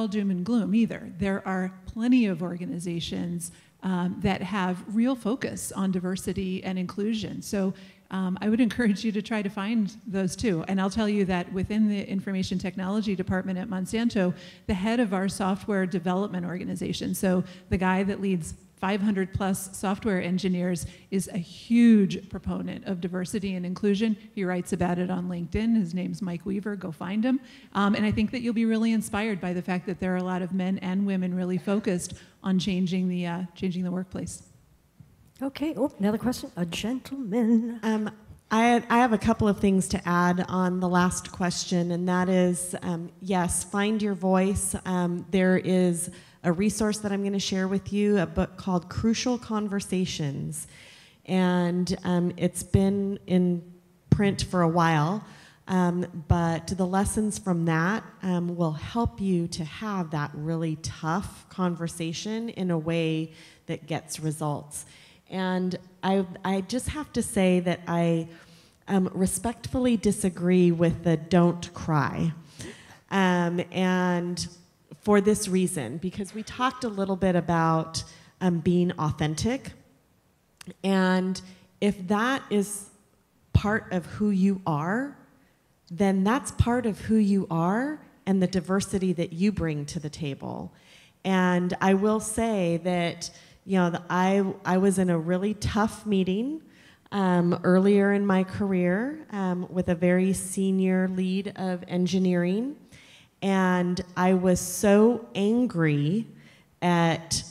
doom and gloom either. There are plenty of organizations that have real focus on diversity and inclusion. So I would encourage you to try to find those too. And I'll tell you that within the information technology department at Monsanto, the head of our software development organization, so the guy that leads 500 plus software engineers, is a huge proponent of diversity and inclusion. He writes about it on LinkedIn. His name's Mike Weaver. Go find him. And I think that you'll be really inspired by the fact that there are a lot of men and women really focused on changing the workplace. Okay, another question. A gentleman. I have a couple of things to add on the last question, and that is, yes, find your voice. There is a resource that I'm going to share with you, a book called Crucial Conversations. And it's been in print for a while, but the lessons from that will help you to have that really tough conversation in a way that gets results. And I just have to say that I respectfully disagree with the don't cry. And for this reason, because we talked a little bit about being authentic. And if that is part of who you are, then that's part of who you are and the diversity that you bring to the table. And I will say that, I was in a really tough meeting earlier in my career with a very senior lead of engineering. And I was so angry at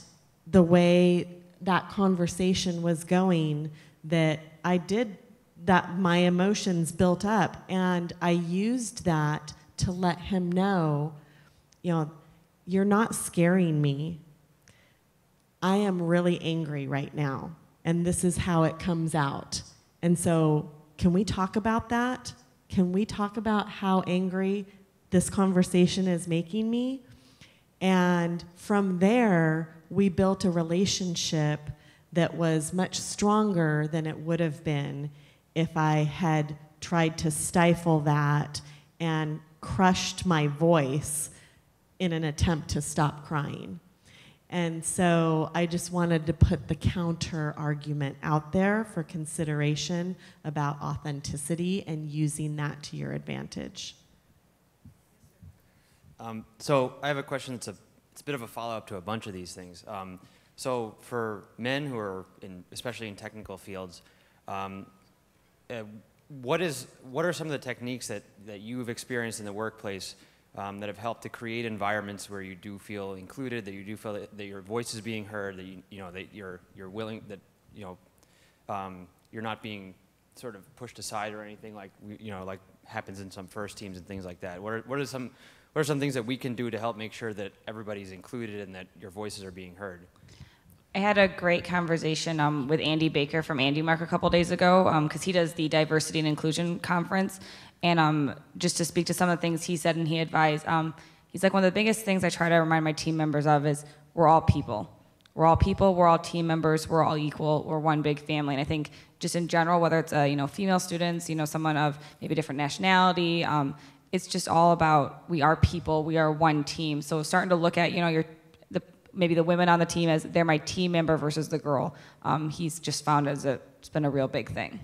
the way that conversation was going that my emotions built up, and I used that to let him know, you're not scaring me. I am really angry right now, and this is how it comes out. And so, can we talk about that? can we talk about how angry this conversation is making me? And from there, we built a relationship that was much stronger than it would have been if I had tried to stifle that and crushed my voice in an attempt to stop crying. And so I just wanted to put the counter argument out there for consideration about authenticity and using that to your advantage. So I have a question it's a bit of a follow-up to a bunch of these things. So for men who are especially in technical fields, what are some of the techniques that you've experienced in the workplace that have helped to create environments where you do feel included, that you do feel that your voice is being heard, that that you're willing, that you're not being sort of pushed aside or anything like like happens in some first teams and things like that. What are some things that we can do to help make sure that everybody's included and that your voices are being heard? I had a great conversation with Andy Baker from Andy Mark a couple days ago because he does the Diversity and Inclusion Conference. And just to speak to some of the things he said and he advised, he's like, one of the biggest things I try to remind my team members of is we're all people. We're all people, we're all team members, we're all equal, we're one big family. And I think just in general, whether it's female students, someone of maybe a different nationality, it's just all about we are people, we are one team. So starting to look at, maybe the women on the team as they're my team member versus the girl. He's just found it's been a real big thing.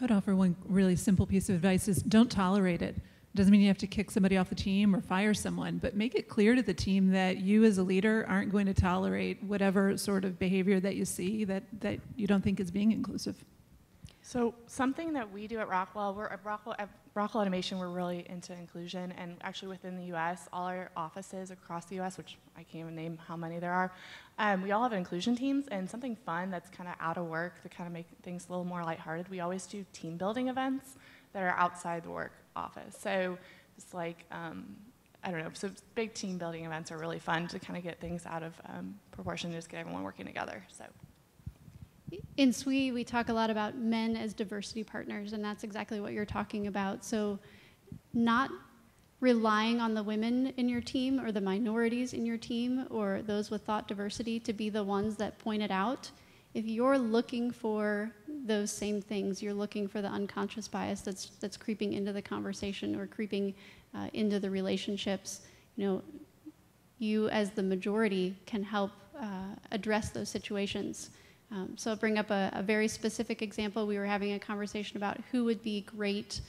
I'd offer one really simple piece of advice is don't tolerate it. Doesn't mean you have to kick somebody off the team or fire someone, but make it clear to the team that you as a leader aren't going to tolerate whatever sort of behavior that you see that you don't think is being inclusive. So something that we do at Rockwell, Rockwell Automation, we're really into inclusion, and actually within the U.S., all our offices across the U.S., which I can't even name how many there are, we all have inclusion teams, and something fun that's kind of out of work to kind of make things a little more lighthearted, we always do team building events that are outside the work office. So it's like, I don't know, so big team building events are really fun to kind of get things out of proportion and just get everyone working together. So. In SWE, we talk a lot about men as diversity partners, and that's exactly what you're talking about. So not relying on the women in your team or the minorities in your team or those with thought diversity to be the ones that point it out. If you're looking for those same things, you're looking for the unconscious bias that's creeping into the conversation or creeping into the relationships, you as the majority can help address those situations. So I'll bring up a very specific example. We were having a conversation about who would be great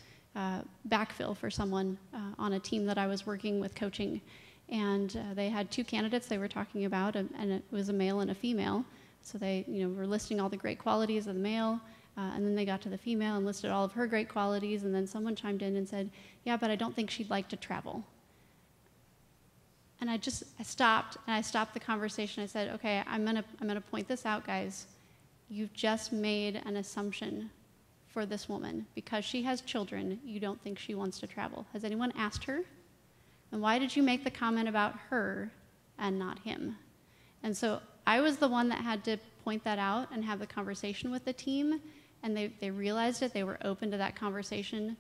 backfill for someone on a team that I was working with coaching. And they had two candidates they were talking about, and it was a male and a female. So they were listing all the great qualities of the male, and then they got to the female and listed all of her great qualities, and then someone chimed in and said, yeah, but I don't think she'd like to travel. And I stopped the conversation. I said, okay, I'm gonna point this out, guys. You've just made an assumption for this woman. Because she has children, you don't think she wants to travel. Has anyone asked her? And why did you make the comment about her and not him? And so I was the one that had to point that out and have the conversation with the team, and they realized it, they were open to that conversation.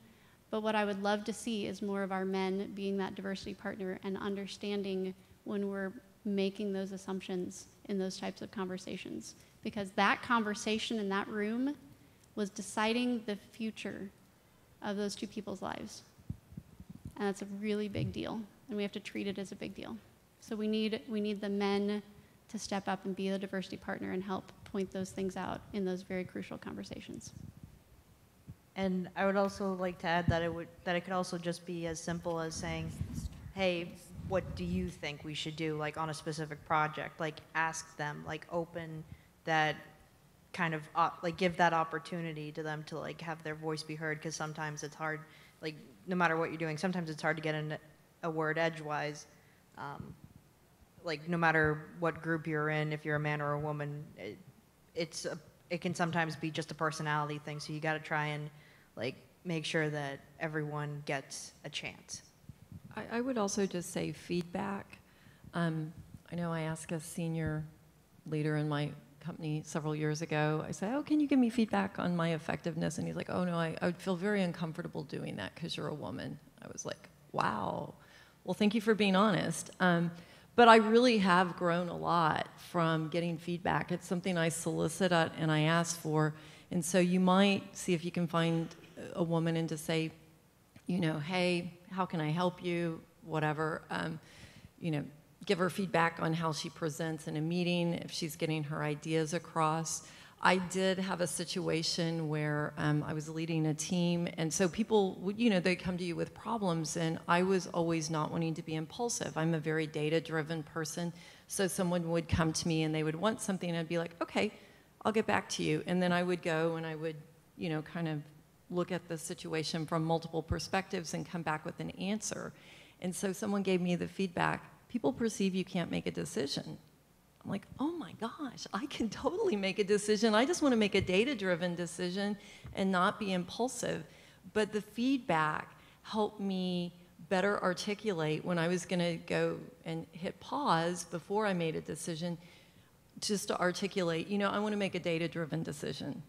But what I would love to see is more of our men being that diversity partner and understanding when we're making those assumptions in those types of conversations. Because that conversation in that room was deciding the future of those two people's lives. And that's a really big deal, and we have to treat it as a big deal. So we need the men to step up and be the diversity partner and help point those things out in those very crucial conversations. And I would also like to add that it could also just be as simple as saying, hey, what do you think we should do, like on a specific project? Like ask them, like open that kind of, like give that opportunity to them to like have their voice be heard, because sometimes it's hard, like no matter what you're doing, sometimes it's hard to get in a word edgewise. Like no matter what group you're in, if you're a man or a woman, it can sometimes be just a personality thing, so you got to try and like make sure that everyone gets a chance. I would also just say feedback. I know I asked a senior leader in my company several years ago. I said, oh, can you give me feedback on my effectiveness? And he's like, oh no, I would feel very uncomfortable doing that because you're a woman. I was like, wow. Well, thank you for being honest. But I really have grown a lot from getting feedback. It's something I solicit and I ask for. And so you might see if you can find a woman and to say, you know, hey, how can I help you? Whatever. You know, give her feedback on how she presents in a meeting, if she's getting her ideas across. I did have a situation where I was leading a team, and so people would, you know, they come to you with problems, and I was always not wanting to be impulsive. I'm a very data-driven person, so someone would come to me and they would want something, and I'd be like, okay, I'll get back to you. And then I would go and I would, you know, kind of look at the situation from multiple perspectives and come back with an answer. And so someone gave me the feedback, people perceive you can't make a decision. I'm like, oh my gosh, I can totally make a decision. I just want to make a data-driven decision and not be impulsive. But the feedback helped me better articulate when I was going to go and hit pause before I made a decision, just to articulate, you know, I want to make a data-driven decision.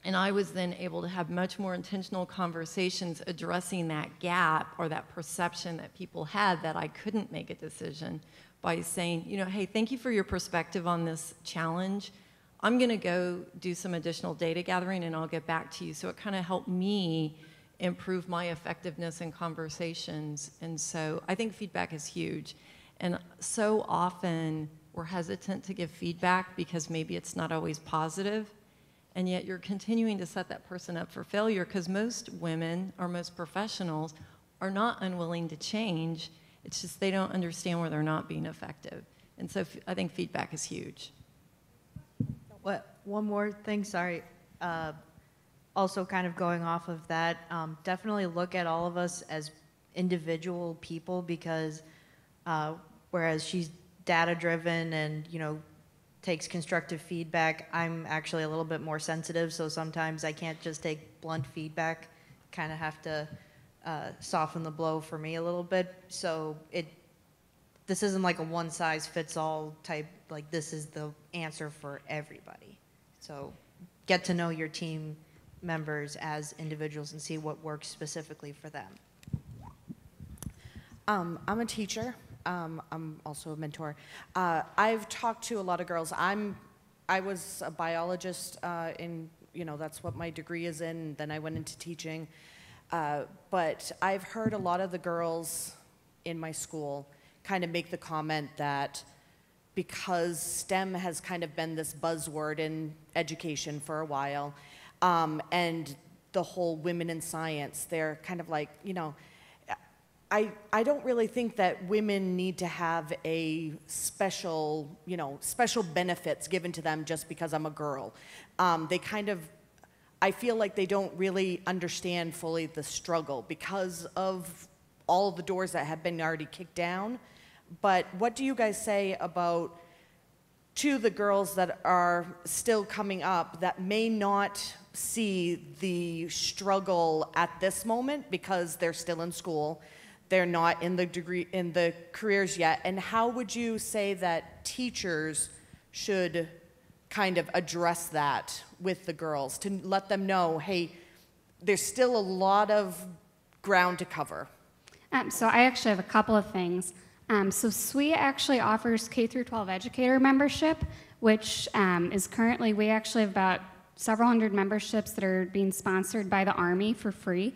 And I was then able to have much more intentional conversations addressing that gap or that perception that people had that I couldn't make a decision, by saying, you know, hey, thank you for your perspective on this challenge. I'm going to go do some additional data gathering and I'll get back to you. So it kind of helped me improve my effectiveness in conversations. And so I think feedback is huge. And so often we're hesitant to give feedback because maybe it's not always positive. And yet you're continuing to set that person up for failure because most women or most professionals are not unwilling to change. It's just they don't understand where they're not being effective. And so I think feedback is huge. One more thing, sorry. Also kind of going off of that, definitely look at all of us as individual people because whereas she's data-driven and, you know, takes constructive feedback, I'm actually a little bit more sensitive, so sometimes I can't just take blunt feedback, kind of have to soften the blow for me a little bit. So this isn't like a one-size-fits-all type, like this is the answer for everybody. So get to know your team members as individuals and see what works specifically for them. I'm a teacher. I'm also a mentor. I've talked to a lot of girls. I was a biologist in, you know, that's what my degree is in. Then I went into teaching. But I've heard a lot of the girls in my school kind of make the comment that because STEM has kind of been this buzzword in education for a while, and the whole women in science, they're kind of like, you know, I don't really think that women need to have a special, you know, special benefits given to them just because I'm a girl. They kind of, I feel like they don't really understand fully the struggle because of all of the doors that have been already kicked down. But what do you guys say about to the girls that are still coming up that may not see the struggle at this moment because they're still in school, they're not in the careers yet, and how would you say that teachers should kind of address that with the girls to let them know, hey, there's still a lot of ground to cover? So I actually have a couple of things. So SWE actually offers K-12 educator membership, which is currently, we actually have about several hundred memberships that are being sponsored by the Army for free.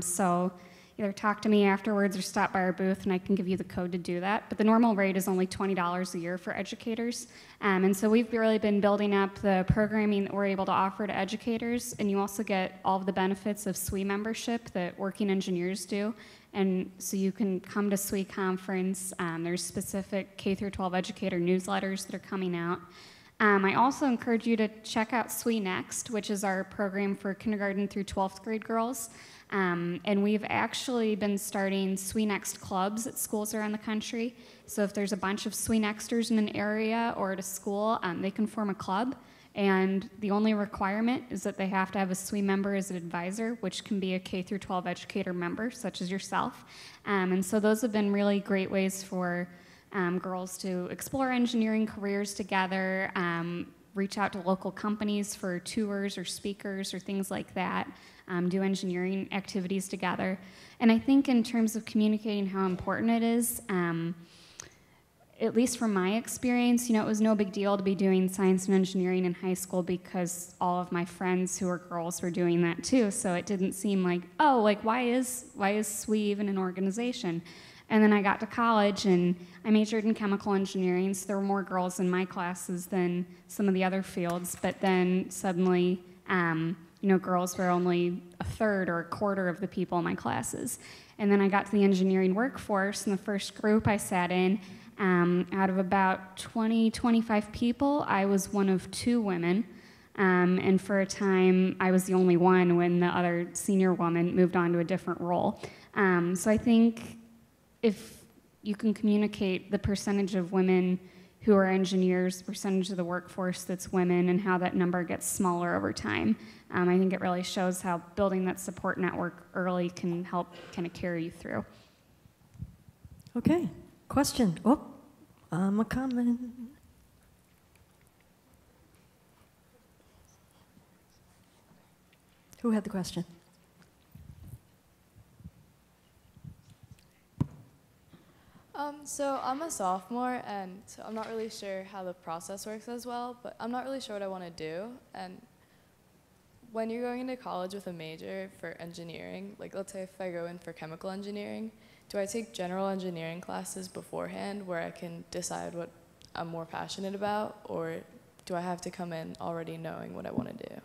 So either talk to me afterwards or stop by our booth and I can give you the code to do that. But the normal rate is only $20 a year for educators. And so we've really been building up the programming that we're able to offer to educators. And you also get all of the benefits of SWE membership that working engineers do. And so you can come to SWE conference. There's specific K-12 educator newsletters that are coming out. I also encourage you to check out SWE Next, which is our program for kindergarten through 12th grade girls. And we've actually been starting SWE Next clubs at schools around the country. So if there's a bunch of SWE Nexters in an area or at a school, they can form a club. And the only requirement is that they have to have a SWE member as an advisor, which can be a K-12 educator member, such as yourself. And so those have been really great ways for girls to explore engineering careers together, reach out to local companies for tours or speakers or things like that, do engineering activities together. And I think in terms of communicating how important it is, at least from my experience, it was no big deal to be doing science and engineering in high school because all of my friends who were girls were doing that too. So it didn't seem like, oh, like why is SWE even an organization? And then I got to college and I majored in chemical engineering, so there were more girls in my classes than some of the other fields. But then suddenly, girls were only a third or a quarter of the people in my classes. And then I got to the engineering workforce, and the first group I sat in, out of about 20, 25 people, I was one of 2 women. And for a time, I was the only one when the other senior woman moved on to a different role. So I think if you can communicate the percentage of women who are engineers, the percentage of the workforce that's women, and how that number gets smaller over time, I think it really shows how building that support network early can help kind of carry you through. Okay, question. Oh, I'm a comment. Who had the question? So I'm a sophomore, and so I'm not really sure how the process works as well, but I'm not really sure what I want to do. And when you're going into college with a major for engineering, like let's say if I go in for chemical engineering, do I take general engineering classes beforehand where I can decide what I'm more passionate about, or do I have to come in already knowing what I want to do?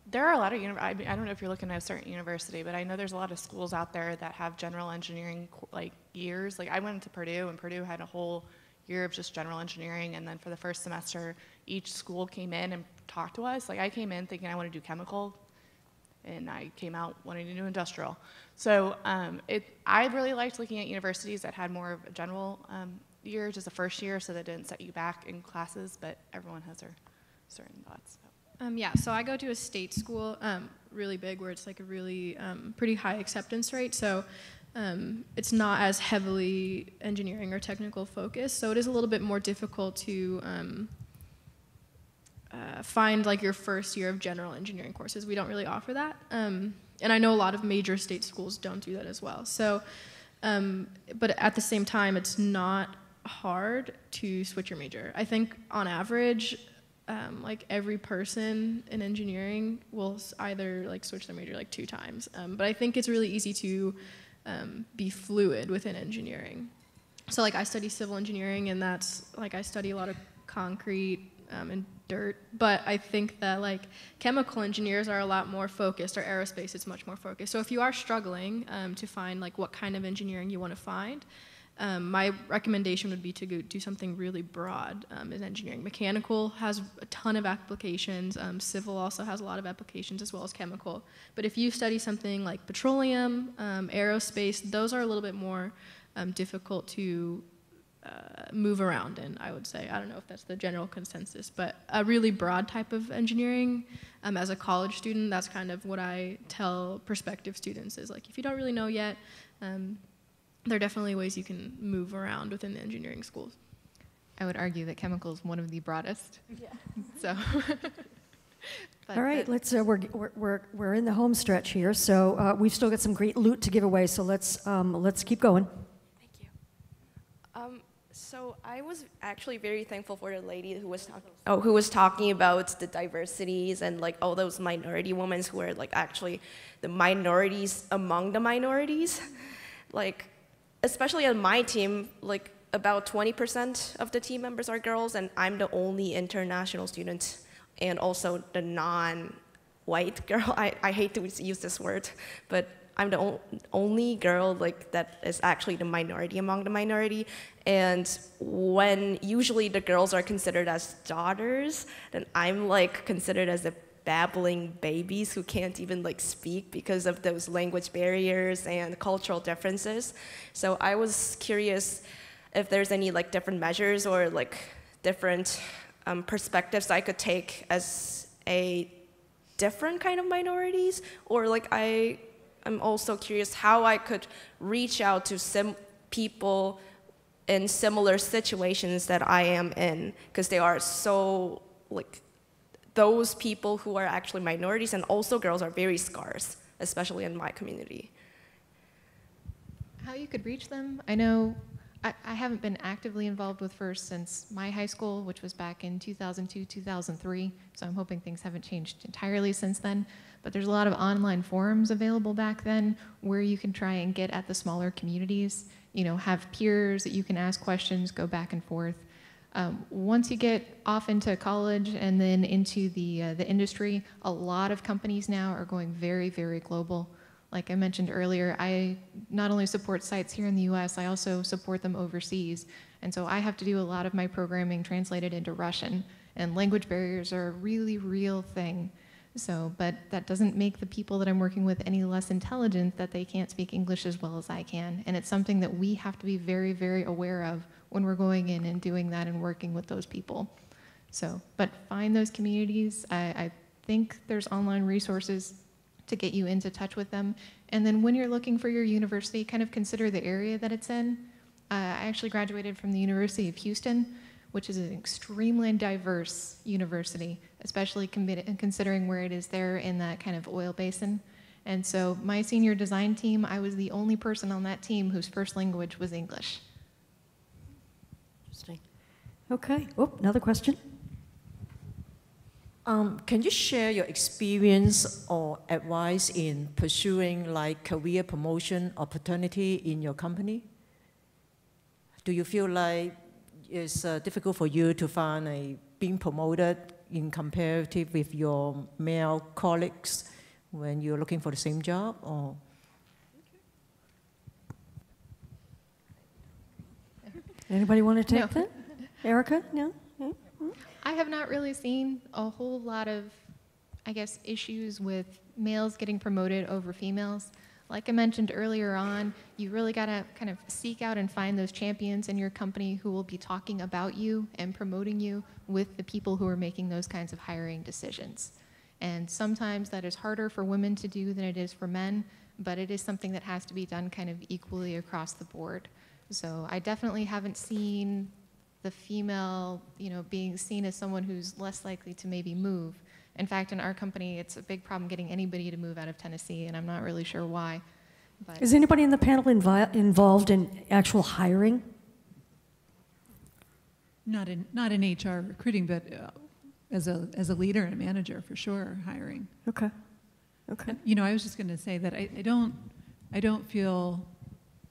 There are a lot of, I don't know if you're looking at a certain university, but I know there's a lot of schools out there that have general engineering years. Like I went to Purdue, and Purdue had a whole year of just general engineering, and then for the first semester, each school came in and talked to us. Like I came in thinking I want to do chemical, and I came out wanting to do industrial. So I really liked looking at universities that had more of a general year, just a first year, so that didn't set you back in classes, but everyone has their certain thoughts. Yeah, so I go to a state school, really big, where it's like a really pretty high acceptance rate. So it's not as heavily engineering or technical focused. So it is a little bit more difficult to find like your first year of general engineering courses. We don't really offer that. And I know a lot of major state schools don't do that as well. So, but at the same time, it's not hard to switch your major. I think on average, like every person in engineering will either like switch their major like 2 times. But I think it's really easy to be fluid within engineering. So like I study civil engineering, and that's like I study a lot of concrete and dirt. But I think that like chemical engineers are a lot more focused, or aerospace is much more focused. So if you are struggling to find like what kind of engineering you want to find, my recommendation would be to go do something really broad in engineering. Mechanical has a ton of applications. Civil also has a lot of applications, as well as chemical. But if you study something like petroleum, aerospace, those are a little bit more difficult to move around in, I would say. I don't know if that's the general consensus, but a really broad type of engineering, as a college student, that's kind of what I tell prospective students is like, if you don't really know yet, there are definitely ways you can move around within the engineering schools. I would argue that chemical is one of the broadest. Yeah. So. All right, let's. We're in the home stretch here, so we've still got some great loot to give away. So let's keep going. Thank you. So I was actually very thankful for the lady who was talking about the diversities and like all those minority women who are like actually the minorities among the minorities, like. Especially on my team, like about 20% of the team members are girls, and I'm the only international student and also the non-white girl. I hate to use this word, but I'm the only girl like that is actually the minority among the minority. And when usually the girls are considered as daughters, then I'm like considered as a babbling babies who can't even like speak because of those language barriers and cultural differences. So I was curious if there's any like different measures or like different perspectives I could take as a different kind of minorities, or like I'm also curious how I could reach out to some people in similar situations that I am in, because they are so, like, those people who are actually minorities and also girls are very scarce, especially in my community. How you could reach them? I know I haven't been actively involved with FIRST since my high school, which was back in 2002, 2003, so I'm hoping things haven't changed entirely since then. But there's a lot of online forums available back then where you can try and get at the smaller communities, you know, have peers that you can ask questions, go back and forth. Once you get off into college and then into the industry, a lot of companies now are going very, very global. Like I mentioned earlier, I not only support sites here in the US, I also support them overseas. And so I have to do a lot of my programming translated into Russian, and language barriers are a really real thing. So, but that doesn't make the people that I'm working with any less intelligent that they can't speak English as well as I can. And it's something that we have to be very, very aware of when we're going in and doing that and working with those people. So, but find those communities. I think there's online resources to get you into touch with them. And then when you're looking for your university, kind of consider the area that it's in. I actually graduated from the University of Houston, which is an extremely diverse university, especially considering where it is there in that kind of oil basin. And so my senior design team, I was the only person on that team whose first language was English. Interesting. Okay. Oh, another question. Can you share your experience or advice in pursuing like career promotion opportunity in your company? Do you feel like it's difficult for you to find being promoted in comparative with your male colleagues when you're looking for the same job? Or? Anybody want to take that? Erica? No? No? I have not really seen a whole lot of, I guess, issues with males getting promoted over females. Like I mentioned earlier on, you really got to kind of seek out and find those champions in your company who will be talking about you and promoting you with the people who are making those kinds of hiring decisions. And sometimes that is harder for women to do than it is for men, but it is something that has to be done kind of equally across the board. So I definitely haven't seen the female, being seen as someone who's less likely to maybe move. In fact, in our company, it's a big problem getting anybody to move out of Tennessee, and I'm not really sure why. But is anybody in the panel involved in actual hiring? Not in HR recruiting, but as a leader and a manager, for sure, hiring. Okay. Okay. And, I was just going to say that I don't feel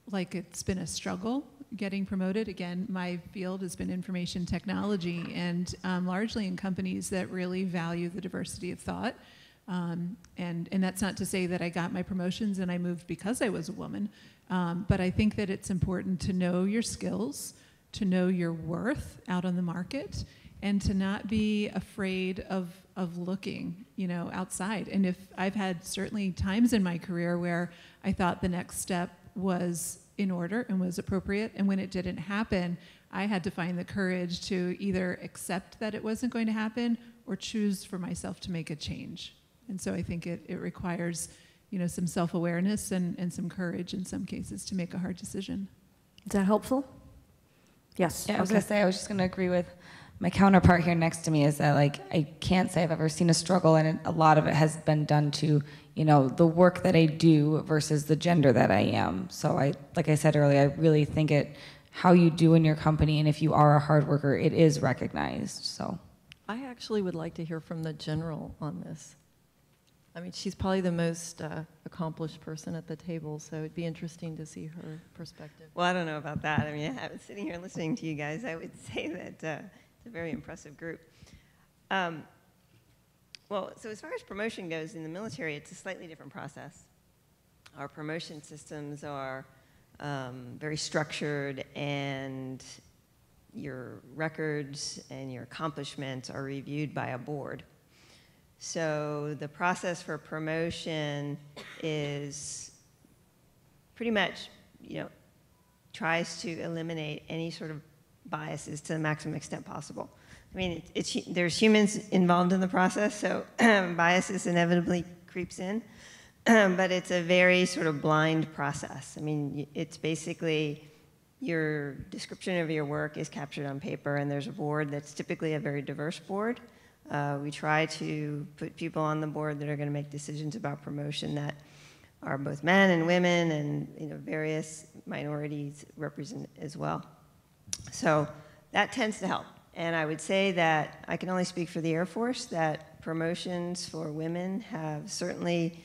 like it's been a struggle getting promoted. Again, my field has been information technology, and largely in companies that really value the diversity of thought. And that's not to say that I got my promotions and I moved because I was a woman, but I think that it's important to know your skills, to know your worth out on the market, and to not be afraid of looking, outside. And if I've had certainly times in my career where I thought the next step was in order and was appropriate, and when it didn't happen, I had to find the courage to either accept that it wasn't going to happen or choose for myself to make a change. And so I think it requires, some self-awareness and some courage in some cases to make a hard decision. Is that helpful? Yes. Yeah, I was going to say, I was just going to agree with my counterpart here next to me is that, I can't say I've ever seen a struggle, and a lot of it has been done to, the work that I do versus the gender that I am. So like I said earlier, I really think how you do in your company, and if you are a hard worker, it is recognized, so. I actually would like to hear from the general on this. I mean, she's probably the most accomplished person at the table, so it'd be interesting to see her perspective. Well, I don't know about that. I mean, I was sitting here listening to you guys. I would say that it's a very impressive group. Well, so as far as promotion goes in the military, it's a slightly different process. Our promotion systems are very structured, and your records and your accomplishments are reviewed by a board. So the process for promotion is pretty much, tries to eliminate any sort of biases to the maximum extent possible. I mean, there's humans involved in the process, so biases inevitably creeps in, but it's a very sort of blind process. I mean, it's basically your description of your work is captured on paper, and there's a board that's typically a very diverse board. We try to put people on the board that are going to make decisions about promotion that are both men and women, and various minorities represent as well. So that tends to help. And I would say that I can only speak for the Air Force, that promotions for women have certainly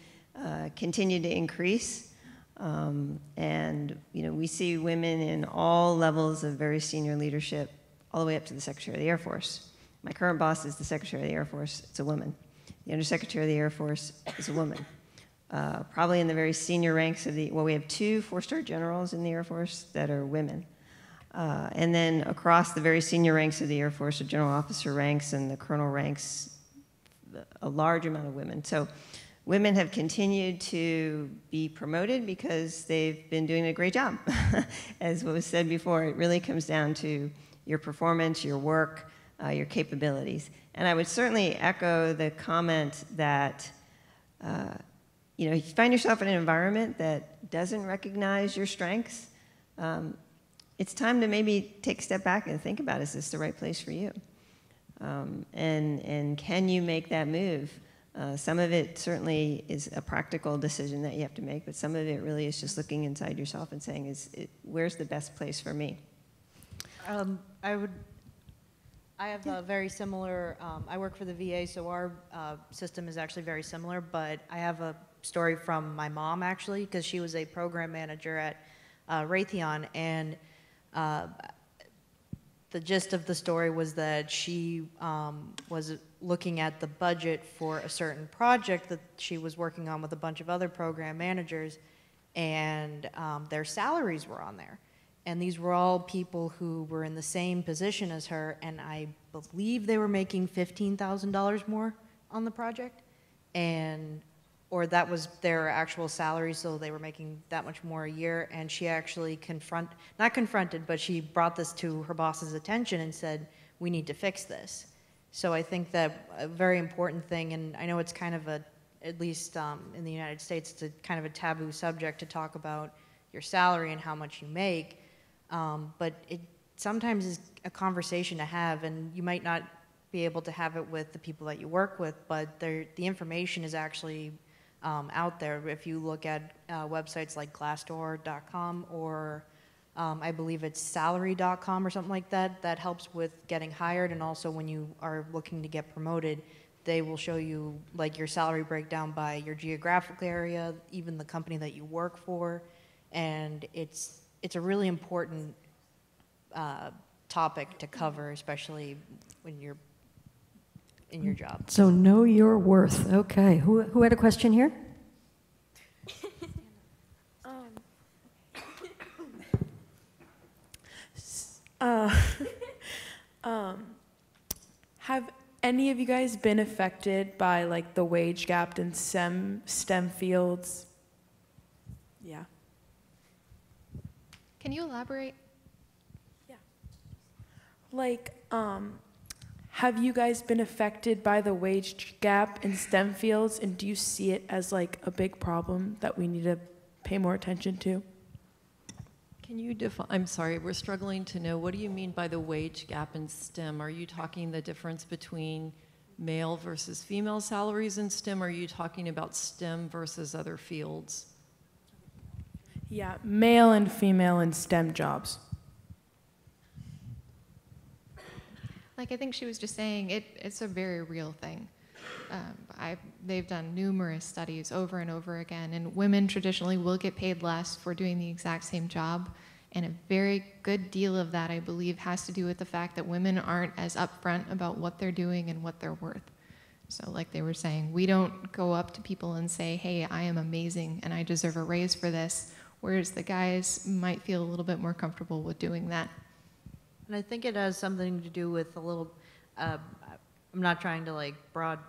continued to increase. And we see women in all levels of very senior leadership, all the way up to the Secretary of the Air Force. My current boss is the Secretary of the Air Force. It's a woman. The Undersecretary of the Air Force is a woman. Probably in the very senior ranks of we have 2 4-star generals in the Air Force that are women. And then across the very senior ranks of the Air Force, the general officer ranks and the colonel ranks, a large amount of women. So women have continued to be promoted because they've been doing a great job. As what was said before, it really comes down to your performance, your work, your capabilities. And I would certainly echo the comment that if you find yourself in an environment that doesn't recognize your strengths, it's time to maybe take a step back and think about, is this the right place for you? And can you make that move? Some of it certainly is a practical decision that you have to make, but some of it really is just looking inside yourself and saying, where's the best place for me? I have a very similar, I work for the VA, so our system is actually very similar, but I have a story from my mom, actually, because she was a program manager at Raytheon, and the gist of the story was that she was looking at the budget for a certain project that she was working on with a bunch of other program managers, and their salaries were on there. And these were all people who were in the same position as her, and I believe they were making $15,000 more on the project, or that was their actual salary, so they were making that much more a year. And she actually not confronted, but she brought this to her boss's attention and said, we need to fix this. So I think that a very important thing, and I know it's kind of at least in the United States, it's a kind of a taboo subject to talk about your salary and how much you make, but it sometimes is a conversation to have, and you might not be able to have it with the people that you work with, but the information is actually out there. If you look at websites like Glassdoor.com or I believe it's salary.com or something like that, that helps with getting hired, and also when you are looking to get promoted, they will show you like your salary breakdown by your geographic area, even the company that you work for, and it's a really important topic to cover, especially when you're in your job. So know your worth. Okay. Who had a question here? Have any of you guys been affected by like the wage gap in STEM fields? Yeah. Can you elaborate? Yeah. Like, have you guys been affected by the wage gap in STEM fields, and do you see it as like a big problem that we need to pay more attention to? Can you define, I'm sorry, we're struggling to know, what do you mean by the wage gap in STEM? Are you talking the difference between male versus female salaries in STEM, or are you talking about STEM versus other fields? Yeah, male and female in STEM jobs. Like I think she was just saying, it's a very real thing. They've done numerous studies over and over again, and women traditionally will get paid less for doing the exact same job. And a very good deal of that, I believe, has to do with the fact that women aren't as upfront about what they're doing and what they're worth. So like they were saying, we don't go up to people and say, hey, I am amazing and I deserve a raise for this, whereas the guys might feel a little bit more comfortable with doing that. And I think it has something to do with a little, I'm not trying to like broad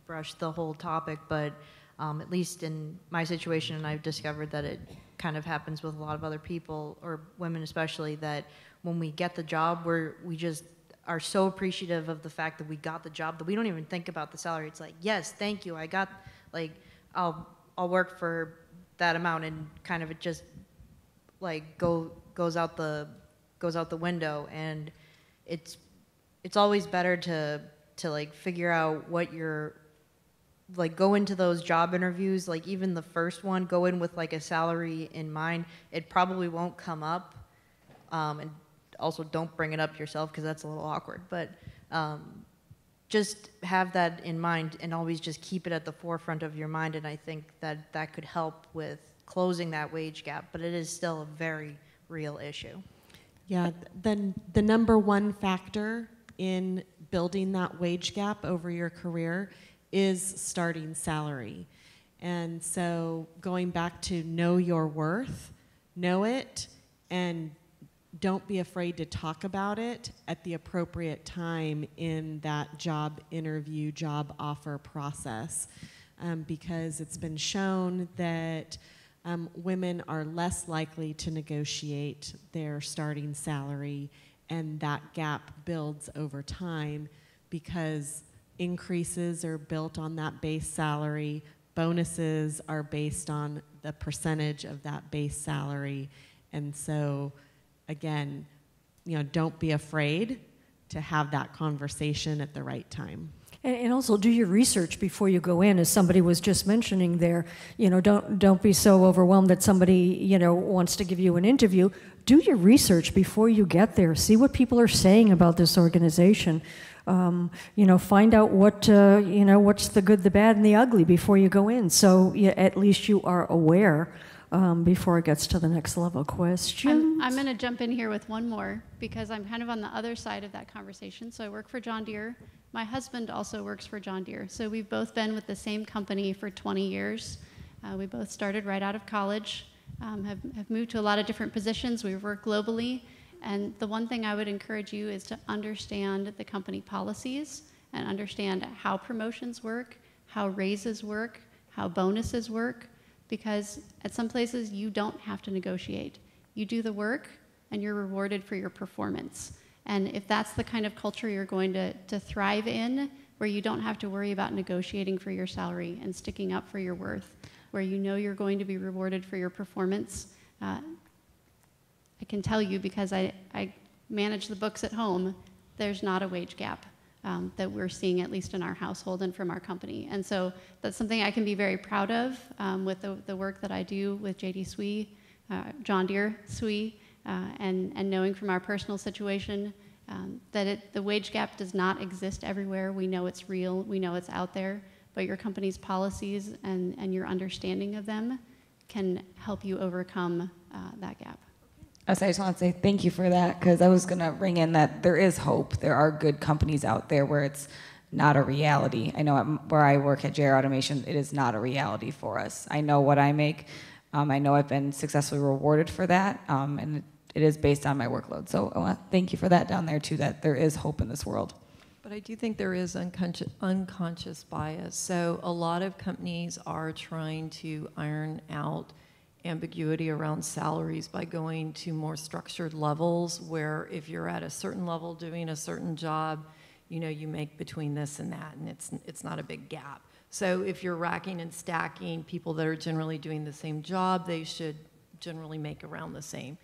brush the whole topic, but at least in my situation, and I've discovered that it kind of happens with a lot of other people, or women especially, that when we get the job, we just are so appreciative of the fact that we got the job that we don't even think about the salary. It's like, yes, thank you, I got, like, I'll work for that amount, and kind of it just like goes out the window, and it's always better to like figure out what you're like, go into those job interviews, like even the first one, go in with like a salary in mind. It probably won't come up, and also don't bring it up yourself because that's a little awkward, but just have that in mind and always just keep it at the forefront of your mind, and I think that could help with closing that wage gap, but it is still a very real issue. Yeah, then the number one factor in building that wage gap over your career is starting salary. And so going back to know your worth, know it, and don't be afraid to talk about it at the appropriate time in that job interview, job offer process, because it's been shown that women are less likely to negotiate their starting salary, and that gap builds over time because increases are built on that base salary, bonuses are based on the percentage of that base salary, and so again, don't be afraid to have that conversation at the right time. And also do your research before you go in, as somebody was just mentioning there. Don't be so overwhelmed that somebody, wants to give you an interview. Do your research before you get there. See what people are saying about this organization. Find out what, what's the good, the bad, and the ugly before you go in. So at least you are aware before it gets to the next level. Question? I'm going to jump in here with one more because I'm kind of on the other side of that conversation. So I work for John Deere. My husband also works for John Deere. So we've both been with the same company for 20 years. We both started right out of college, have moved to a lot of different positions. We've worked globally. And the one thing I would encourage you is to understand the company policies and understand how promotions work, how raises work, how bonuses work, because at some places you don't have to negotiate. You do the work and you're rewarded for your performance. And if that's the kind of culture you're going to thrive in, where you don't have to worry about negotiating for your salary and sticking up for your worth, where you know you're going to be rewarded for your performance, I can tell you, because I manage the books at home, there's not a wage gap that we're seeing, at least in our household and from our company. And so that's something I can be very proud of with the work that I do with JD SWE, John Deere SWE, and knowing from our personal situation that the wage gap does not exist everywhere. We know it's real, we know it's out there, but your company's policies and your understanding of them can help you overcome that gap. I just want to say thank you for that, because I was going to bring in that there is hope. There are good companies out there where it's not a reality. I know where I work at JR Automation, it is not a reality for us. I know what I make. I know I've been successfully rewarded for that, and it is based on my workload. So I want to thank you for that down there, too, that there is hope in this world. But I do think there is unconscious bias. So a lot of companies are trying to iron out ambiguity around salaries by going to more structured levels, where if you're at a certain level doing a certain job, you make between this and that, and it's not a big gap. So if you're racking and stacking people that are generally doing the same job, they should generally make around the same.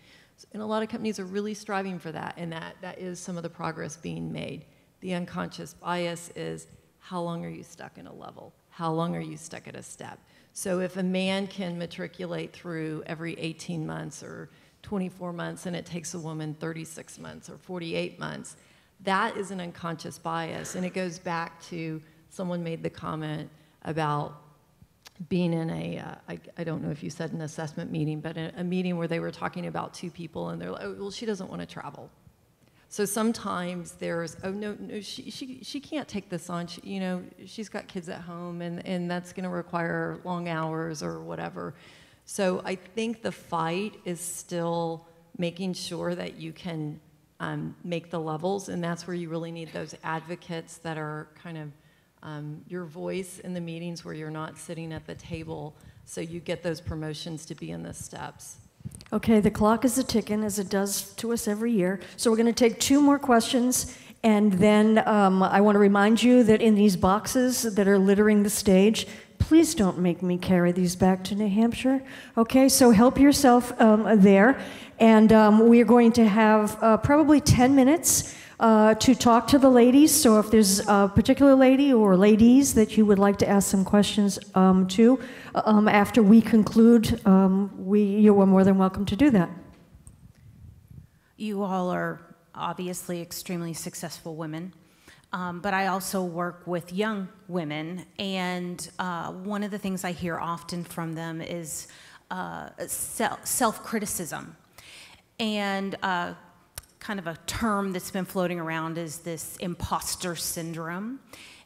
And a lot of companies are really striving for that, and that is some of the progress being made. The unconscious bias is, how long are you stuck in a level? How long are you stuck at a step? So if a man can matriculate through every 18 months or 24 months, and it takes a woman 36 months or 48 months, that is an unconscious bias. And it goes back to, someone made the comment about being in I don't know if you said an assessment meeting, but a meeting where they were talking about two people, and they're like, oh, well, she doesn't want to travel. So sometimes there's, oh, no, she can't take this on. She's got kids at home, and that's going to require long hours or whatever. So I think the fight is still making sure that you can make the levels, and that's where you really need those advocates that are kind of your voice in the meetings, where you're not sitting at the table, so you get those promotions to be in the steps. Okay, the clock is a-ticking, as it does to us every year. So we're going to take 2 more questions, and then I want to remind you that in these boxes that are littering the stage, please don't make me carry these back to New Hampshire. Okay, so help yourself there. And we are going to have probably 10 minutes to talk to the ladies. So if there's a particular lady or ladies that you would like to ask some questions to, after we conclude, you are more than welcome to do that. You all are obviously extremely successful women, but I also work with young women, and one of the things I hear often from them is self-criticism. And kind of a term that's been floating around is this imposter syndrome.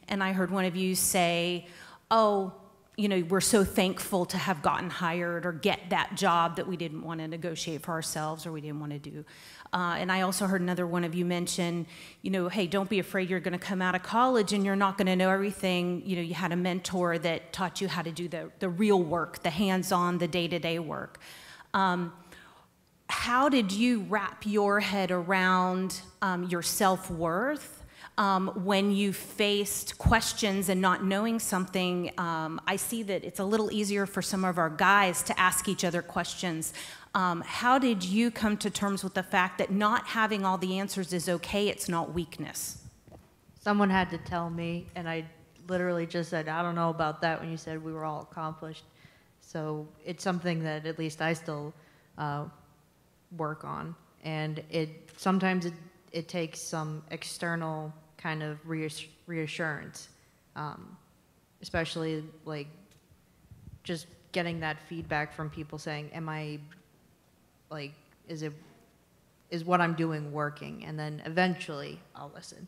And I heard one of you say, oh, you know, we're so thankful to have gotten hired or get that job that we didn't want to negotiate for ourselves or we didn't want to do. And I also heard another one of you mention, you know, hey, don't be afraid you're going to come out of college and you're not going to know everything. You know, you had a mentor that taught you how to do the real work, the hands-on, the day-to-day work. How did you wrap your head around your self-worth when you faced questions and not knowing something? I see that it's a little easier for some of our guys to ask each other questions. How did you come to terms with the fact that not having all the answers is okay, it's not weakness? Someone had to tell me, and I literally just said, I don't know about that when you said we were all accomplished. So it's something that at least I still work on. And sometimes it takes some external kind of reassurance, especially like just getting that feedback from people saying, am I, like, is what I'm doing working? And then eventually I'll listen.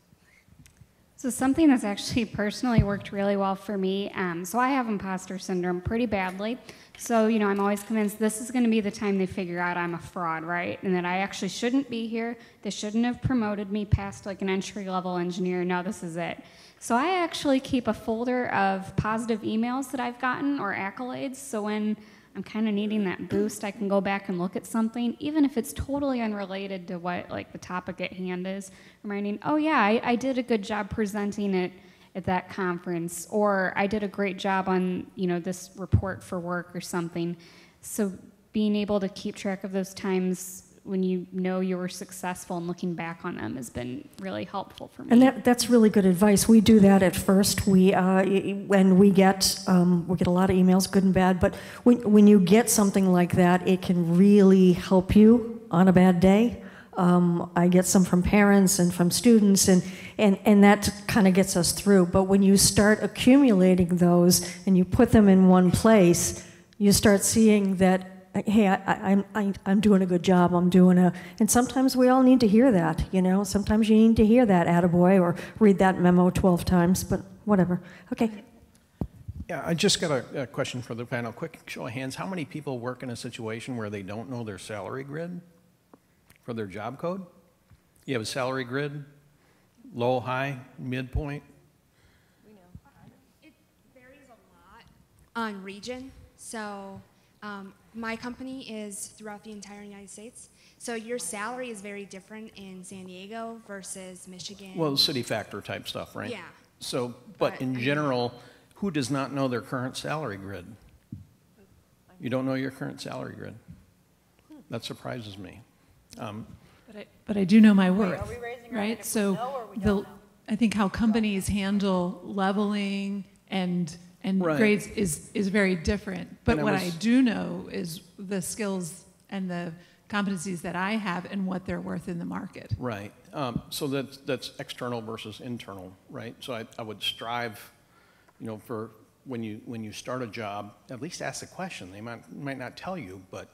So something that's actually personally worked really well for me, so I have imposter syndrome pretty badly. So, you know, I'm always convinced this is going to be the time they figure out I'm a fraud, right? And that I actually shouldn't be here. They shouldn't have promoted me past like an entry-level engineer. No, this is it. So I actually keep a folder of positive emails that I've gotten or accolades. So when I'm kind of needing that boost, I can go back and look at something, even if it's totally unrelated to what like the topic at hand is, reminding, oh yeah, I did a good job presenting it at that conference, or I did a great job on, you know, this report for work or something. So being able to keep track of those times when you know you were successful and looking back on them has been really helpful for me. And that's really good advice. We do that at first. When we get a lot of emails, good and bad, but when you get something like that, it can really help you on a bad day. I get some from parents and from students, and that kind of gets us through. But when you start accumulating those and you put them in one place, you start seeing that, hey, I'm doing a good job, and sometimes we all need to hear that, you know? Sometimes you need to hear that attaboy or read that memo 12 times, but whatever. Okay. Yeah, I just got a question for the panel. Quick show of hands. How many people work in a situation where they don't know their salary grid for their job code? You have a salary grid, low, high, midpoint? It varies a lot on region. So my company is throughout the entire United States. So your salary is very different in San Diego versus Michigan. Well, city factor type stuff, right? Yeah. So, but in general, who does not know their current salary grid? You don't know your current salary grid? That surprises me. But I do know my worth, right? So I think how companies handle leveling and Right. grades is very different. But what I do know is the skills and the competencies that I have and what they're worth in the market. Right. So that's external versus internal, right? So I would strive, you know, for when you start a job, at least ask the question. They might not tell you, but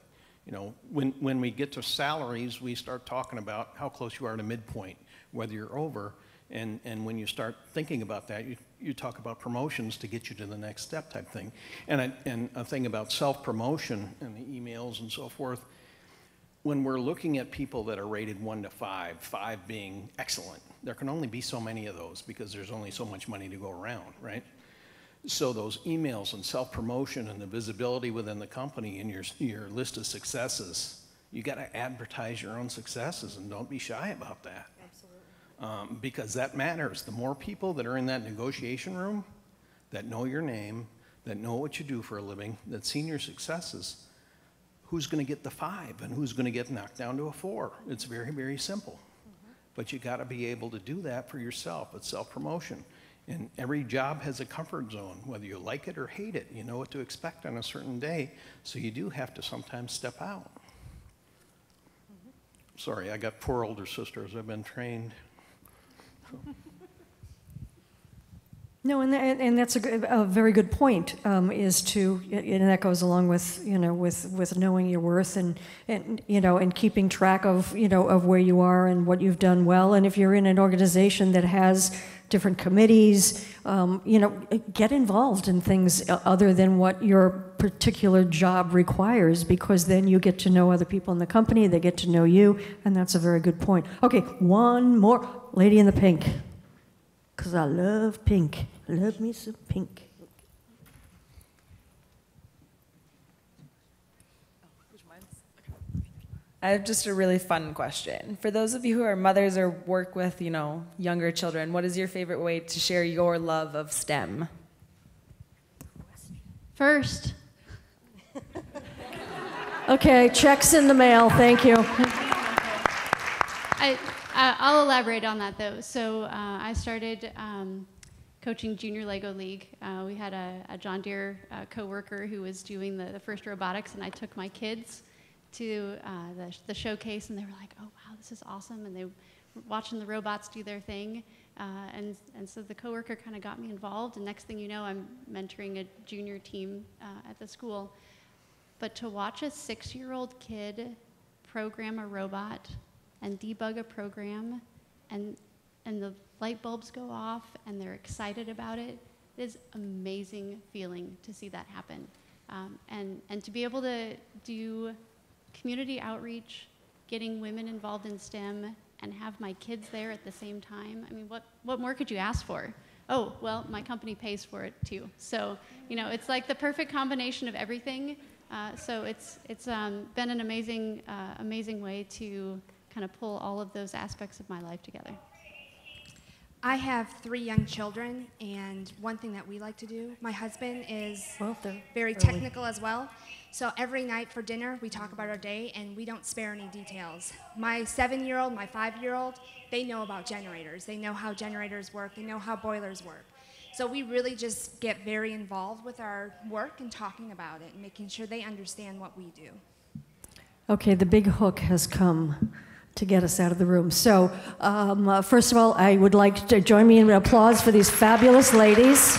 you know, when we get to salaries, we start talking about how close you are to midpoint, whether you're over. And when you start thinking about that, you talk about promotions to get you to the next step type thing. And a thing about self-promotion and the emails and so forth, when we're looking at people that are rated 1 to 5, 5 being excellent, there can only be so many of those because there's only so much money to go around, right? So those emails and self-promotion and the visibility within the company and your list of successes, you got to advertise your own successes and don't be shy about that. Because that matters. The more people that are in that negotiation room that know your name, that know what you do for a living, that senior success is who's going to get the 5 and who's going to get knocked down to a 4. It's very, very simple. But you got to be able to do that for yourself. It's self-promotion. And every job has a comfort zone, whether you like it or hate it. You know what to expect on a certain day, so you do have to sometimes step out. Sorry, I got 4 older sisters. I've been trained. So. No, and that's a very good point. Is to, and that goes along with with knowing your worth and and keeping track of of where you are and what you've done well. And if you're in an organization that has different committees, get involved in things other than what your particular job requires, because then you get to know other people in the company. They get to know you, and that's a very good point. Okay, one more, lady in the pink. Because I love pink. Love me some pink. I have just a really fun question. For those of you who are mothers or work with, younger children, what is your favorite way to share your love of STEM? First. Okay, checks in the mail. Thank you. I'll elaborate on that, though. So I started coaching Junior Lego League. We had a John Deere coworker who was doing the first robotics, and I took my kids to the showcase, and they were like, "Oh, wow, this is awesome!" And they were watching the robots do their thing. And so the coworker kind of got me involved, and next thing you know, I'm mentoring a junior team at the school. But to watch a 6-year-old kid program a robot and debug a program, and the light bulbs go off, and they're excited about it, it is amazing feeling to see that happen. And to be able to do community outreach, getting women involved in STEM, and have my kids there at the same time, I mean, what more could you ask for? Oh, well, my company pays for it too. So, it's like the perfect combination of everything. So it's been an amazing way to kind of pull all of those aspects of my life together. I have 3 young children, and one thing that we like to do, my husband is very technical as well. So every night for dinner, we talk about our day, and we don't spare any details. My 7-year-old, my 5-year-old, they know about generators. They know how generators work. They know how boilers work. So we really just get very involved with our work and talking about it and making sure they understand what we do. Okay, the big hook has come to get us out of the room. So first of all, I would like to join me in an applause for these fabulous ladies.